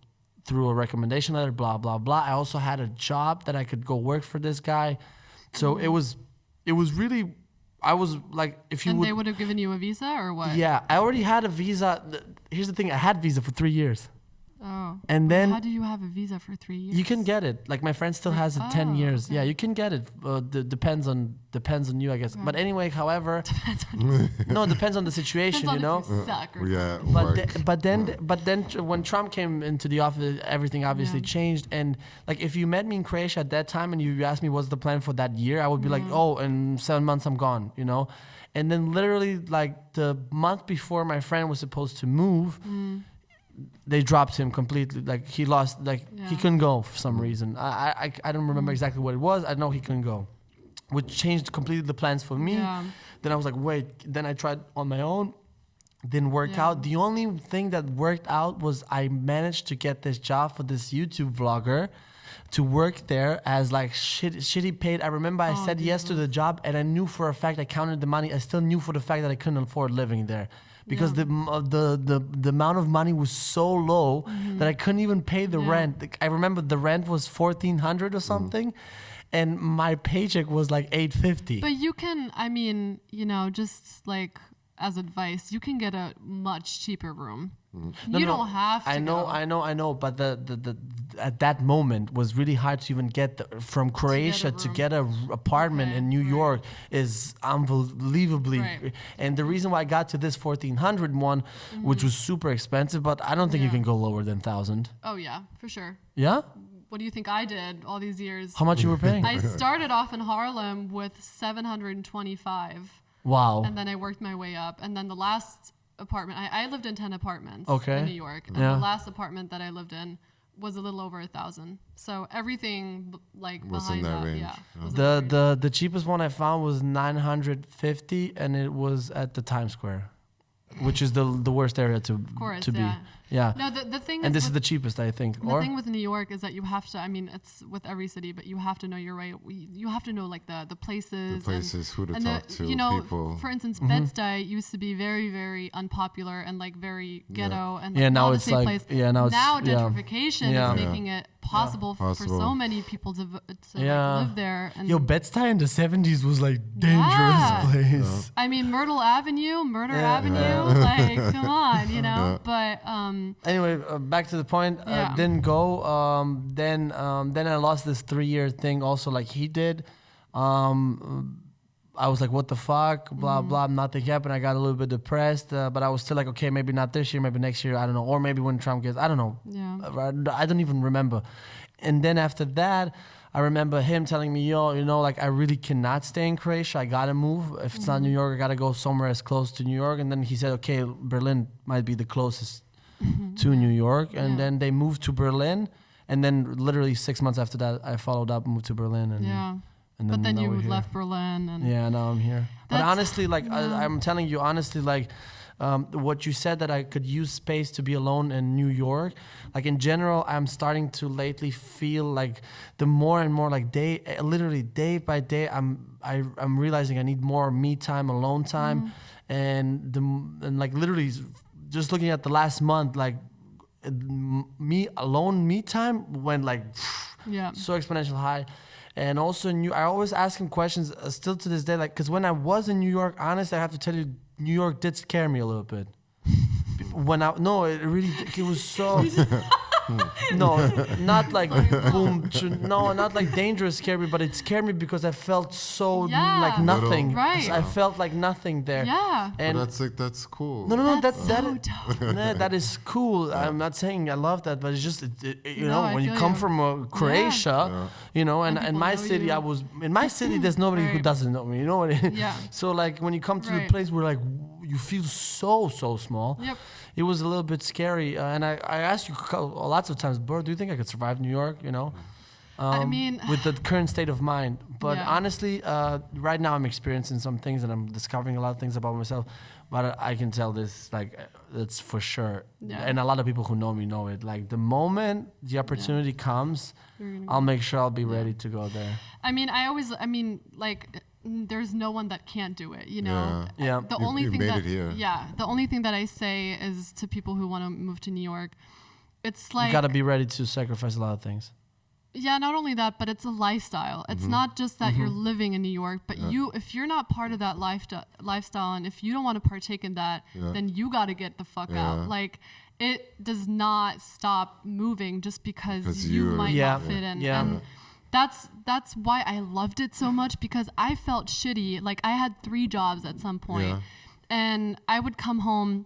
through a recommendation letter, blah, blah, blah. I also had a job that I could go work for this guy. So it was really, I was like, if you And would. they would have given you a visa or what? Yeah, I already had a visa. Here's the thing, I had visa for 3 years. Oh. And then how do you have a visa for 3 years? you can get it. Like my friend still has it 10 years. okay. Yeah, you can get it. Depends on you, I guess. But anyway, however, no, it depends on the situation, Depends on if you suck or Yeah, But work. then when Trump came into the office, everything obviously changed. And like if you met me in Croatia at that time and you asked me what's the plan for that year, I would be like, oh, in 7 months I'm gone, And then literally like the month before my friend was supposed to move, they dropped him completely. Like he lost, he couldn't go for some reason. I don't remember exactly what it was. I know he couldn't go, which changed completely the plans for me. Yeah. Then I was like, wait. Then I tried on my own. Didn't work out. The only thing that worked out was I managed to get this job for this YouTube vlogger to work there as like shitty paid. I remember I said yes to the job, and I knew for a fact I counted the money. I still knew for the fact that I couldn't afford living there. Because the amount of money was so low that I couldn't even pay the rent. I remember the rent was $1,400 or something, and my paycheck was like $850. But you can, I mean, just like as advice, you can get a much cheaper room You don't have to. I know. But the at that moment was really hard to even get from Croatia to get a apartment in New York is unbelievably. Right. And the reason why I got to this 1,400 one, which was super expensive, but I don't think you can go lower than 1,000. Oh yeah, for sure. Yeah. What do you think I did all these years? How much you were paying? I started off in Harlem with 725. Wow. And then I worked my way up. And then the last apartment, I lived in 10 apartments in New York. And the last apartment that I lived in was a little over 1,000. So everything like Was behind in that range. yeah. Yeah. was in that range. The cheapest one I found was 950, and it was at the Times Square, which is the worst area to be. Yeah. Yeah. No, the thing And is this is with- the cheapest, I think. The thing with New York is that you have to, I mean, it's with every city, but you have to know your way. You have to know like the places. Who to talk to, you know, people. for instance, Bed-Stuy used to be very, very unpopular and like very ghetto and like Yeah, now not a it's safe like- place. yeah, now it's- gentrification Yeah. is making it possible for so many people to Yeah. like, live there. And Yo, Bed-Stuy in the 70s was like dangerous Yeah. place. I mean, Myrtle Avenue, Murder Avenue, like come on, you know. But Anyway, back to the point. Yeah. Didn't go. Then I lost this 3-year thing. Also, like he did. I was like, what the fuck? Blah blah. Nothing happened. I got a little bit depressed, but I was still like, okay, maybe not this year, maybe next year. I don't know, or maybe when Trump gets. I don't know. yeah. I don't even remember. And then after that, I remember him telling me, yo, you know, like I really cannot stay in Croatia. I gotta move. If it's not New York, I gotta go somewhere as close to New York. And then he said, okay, Berlin might be the closest to New York. And then they moved to Berlin. And then literally 6 months after that, I followed up, moved to Berlin. And Yeah. and But then now you we're here. left Berlin and Yeah, now I'm here. But That's- honestly, like I'm telling you, honestly, like what you said that I could use space to be alone in New York. Like in general, I'm starting to lately feel like the more and more like literally day by day, I'm realizing I need more me time, alone time, and like literally just looking at the last month, like me time went like yeah. so exponential high. And also, I always ask him questions still to this day. Like, because when I was in New York, honestly, I have to tell you, New York did scare me a little bit. It was so. No, not like boom. No, not like dangerous scare me, but it scared me because I felt so Yeah. like nothing. Right. I felt like nothing there. Yeah. And That's cool. no, That's that so is, dope. that is cool. I'm not saying I love that, but it's just you know I when you feel come you. from Croatia, you know, and in people my know city, you. I was in my city. There's nobody who Right. doesn't know me. You know what I mean? Yeah. So like when you come to the Right. place where like you feel so small. Yep. It was a little bit scary, and I asked you lots of times, bro, do you think I could survive New York? You know. I mean, With the current state of mind. But Yeah. honestly, right now I'm experiencing some things and I'm discovering a lot of things about myself. But I can tell this, like, it's for sure. Yeah. And a lot of people who know me know it. Like, the moment the opportunity comes, You're gonna I'll go. make sure I'll be ready to go there. I mean, like, there's no one that can't do it, you know? Yeah. The You- only you thing made that, it here. yeah, the only thing that I say is to people who want to move to New York, it's like, You gotta be ready to sacrifice a lot of things. yeah, not only that, but it's a lifestyle. It's not just that you're living in New York, but if you're not part of that lifestyle and if you don't want to partake in that, then you got to get the fuck out. Like, it does not stop moving just because you you're- might Yeah. not fit in. Yeah. And that's why I loved it so much, because I felt shitty. Like, I had 3 jobs at some point, Yeah. and I would come home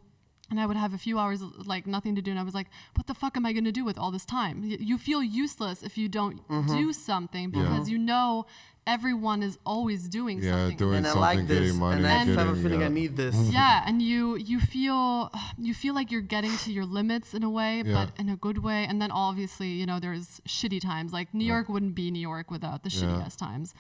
and I would have a few hours like nothing to do, and I was like, what the fuck am I going to do with all this time? You feel useless if you don't do something, because you know everyone is always doing Yeah, something. doing And I something, like this. getting money, And I have a getting, feeling yeah. I need this. Yeah, and you feel like you're getting to your limits in a way, Yeah. but in a good way. And then obviously, you know, there's shitty times. Like, New York wouldn't be New York without the shittiest times.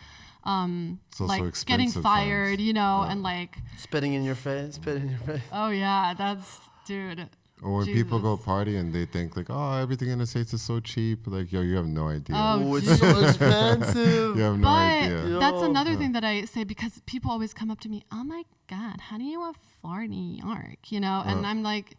It's also Like getting expensive fired, times. you know, and like, Spitting in your face, spitting in your face. oh yeah, that's, dude. Or when people go Jesus. party and they think like, oh, everything in the States is so cheap. Like, yo, you have no idea. Oh, It's so expensive. You have no But idea. that's another thing that I say, because people always come up to me, oh my God, how do you afford New York? You know, and I'm like,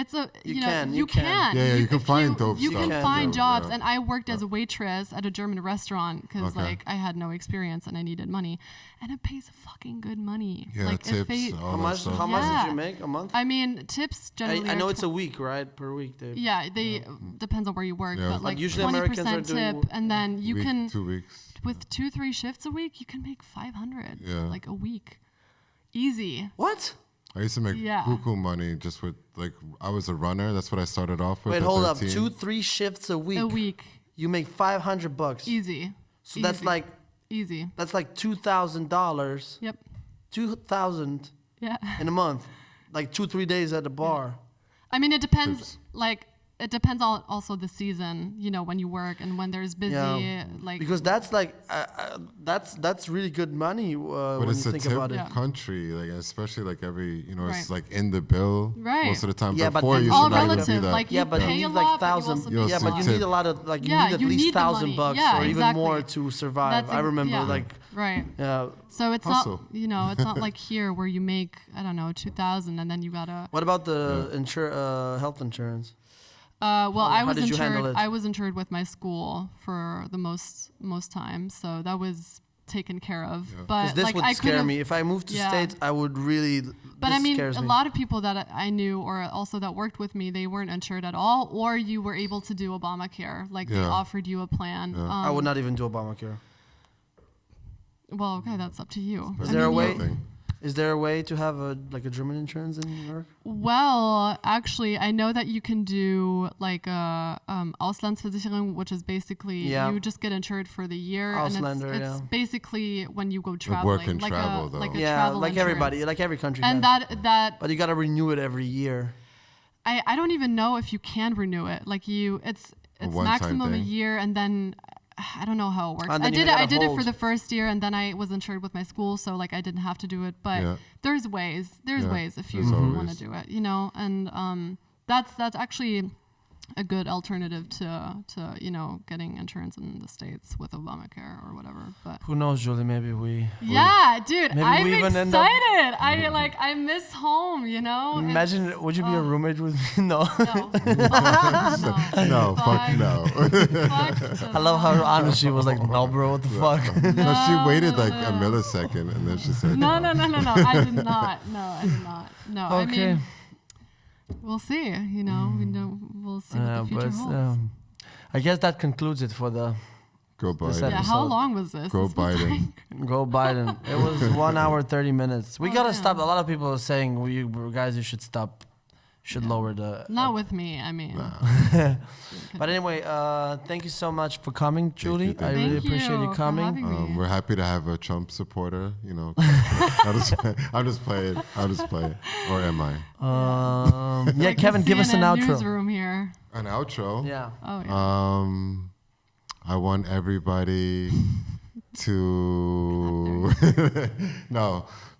it's a You know can, you you can. can Yeah, you can if find dope you stuff. can You can. find Yeah, jobs yeah. and I worked as a waitress at a German restaurant because Okay. like I had no experience and I needed money, and it pays fucking good money. Yeah, like tips, if they, all How that much? stuff. How much did Yeah. you make a month? I mean tips generally I know are it's a week, right? Per week, Dave. yeah they depends on where you work, Yeah. but like usually 20% Americans are tip doing and then you Week, can 2 weeks. with 2-3 shifts a week you can make 500 Yeah. like a week easy. What? I used to make Yeah. buku money just with like I was a runner. That's what I started off with. Wait, at hold up. 13. 2-3 shifts a week. A week You make $500. easy. So that's Easy. like easy. $2,000. Yep. 2,000 Yeah. in a month. Like 2-3 days at the bar. I mean, it depends. Tips. Like, it depends on also the season. You know, when you work and when there's busy. Yeah. Like Because that's like that's really good money But when it's you a think tip about it. Yeah. country, like especially like every it's Right. like in the bill Right. most of the time. Yeah, but Before it's you all should not even relative. do that. Like, Yeah, you but pay you a need like lot, but you 1,000. also You make Yeah, a but lot. you tip. need a lot of like you Yeah, need at you least need the $1,000 money. bucks Yeah, or even exactly. more to survive. That's I remember yeah. like Right. yeah. So it's Hustle. not, it's not like here where you make, I don't know, 2,000 and then you gotta. What about the health insurance? Well, I how was did you handle insured. it? I was insured with my school for the most time, so that was taken care of. But Because this like would I scare could've- me. If I moved to Yeah. States, I would really. But this I mean, scares a me. lot of people that I knew or also that worked with me, they weren't insured at all, or you were able to do Obamacare. Like they Yeah. offered you a plan. I would not even do Obamacare. Well, okay, that's up to you. Is I there a mean, way? Nothing. Is there a way to have a German insurance in New York? Well, actually, I know that you can do like a Auslandsversicherung, which is basically Yeah. you just get insured for the year, Ausländer, and it's yeah. basically when you go work traveling, and travel, though. like a Yeah, travel like insurance. everybody, like every country. And has. that But you gotta renew it every year. I don't even know if you can renew it. Like it's one-time maximum a thing. year, and then I don't know how it works. And I then you did it. I gotta did it for hold. the first year, and then I was insured with my school, so like I didn't have to do it. But Yeah. there's ways. There's Yeah, ways if you there's always. want to do it, and that's actually a good alternative to getting insurance in the States with Obamacare or whatever. But Who knows, Julie? Maybe we. yeah, dude, Maybe I'm we even excited. end up- I miss home. Imagine, would you be a roommate with me? No. No. No, fuck no. I love how honest she was. Like, no, bro, what the fuck? No, she waited like a millisecond and then she said No. I did not. No, I did not. No, I Okay. mean, we'll see. We'll see what the future holds. I guess that concludes it for the Go This Biden. Yeah, how episode. long was this? Go This was Biden. like- Go Biden. It was 1 hour 30 minutes. We Oh, gotta yeah. stop. A lot of people are saying, guys, you should stop. Should lower the. Not with me. I mean, But anyway, thank you so much for coming, Julie. thank I you. really Thank appreciate you for coming. having me. We're happy to have a Trump supporter. I'm just playing. Or am I? Yeah, Like Kevin, the give us an CNN outro. Newsroom here. An outro. Yeah. Oh yeah. I want everybody to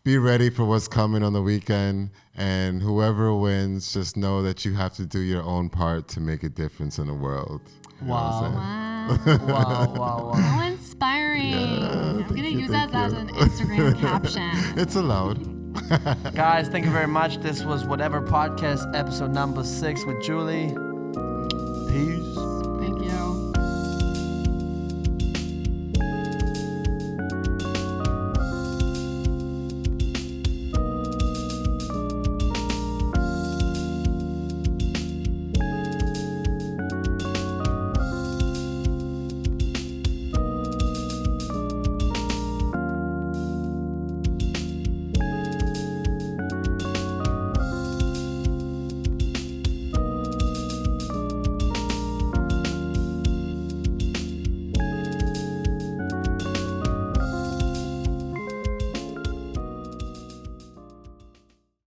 be ready for what's coming on the weekend, and whoever wins, just know that you have to do your own part to make a difference in the world. You know what I'm saying? Wow. Wow. How inspiring. I'm gonna thank you, use that thank as you. an Instagram caption. It's allowed. Guys, thank you very much. This was Whatever Podcast, episode number 6 with Julie. Peace.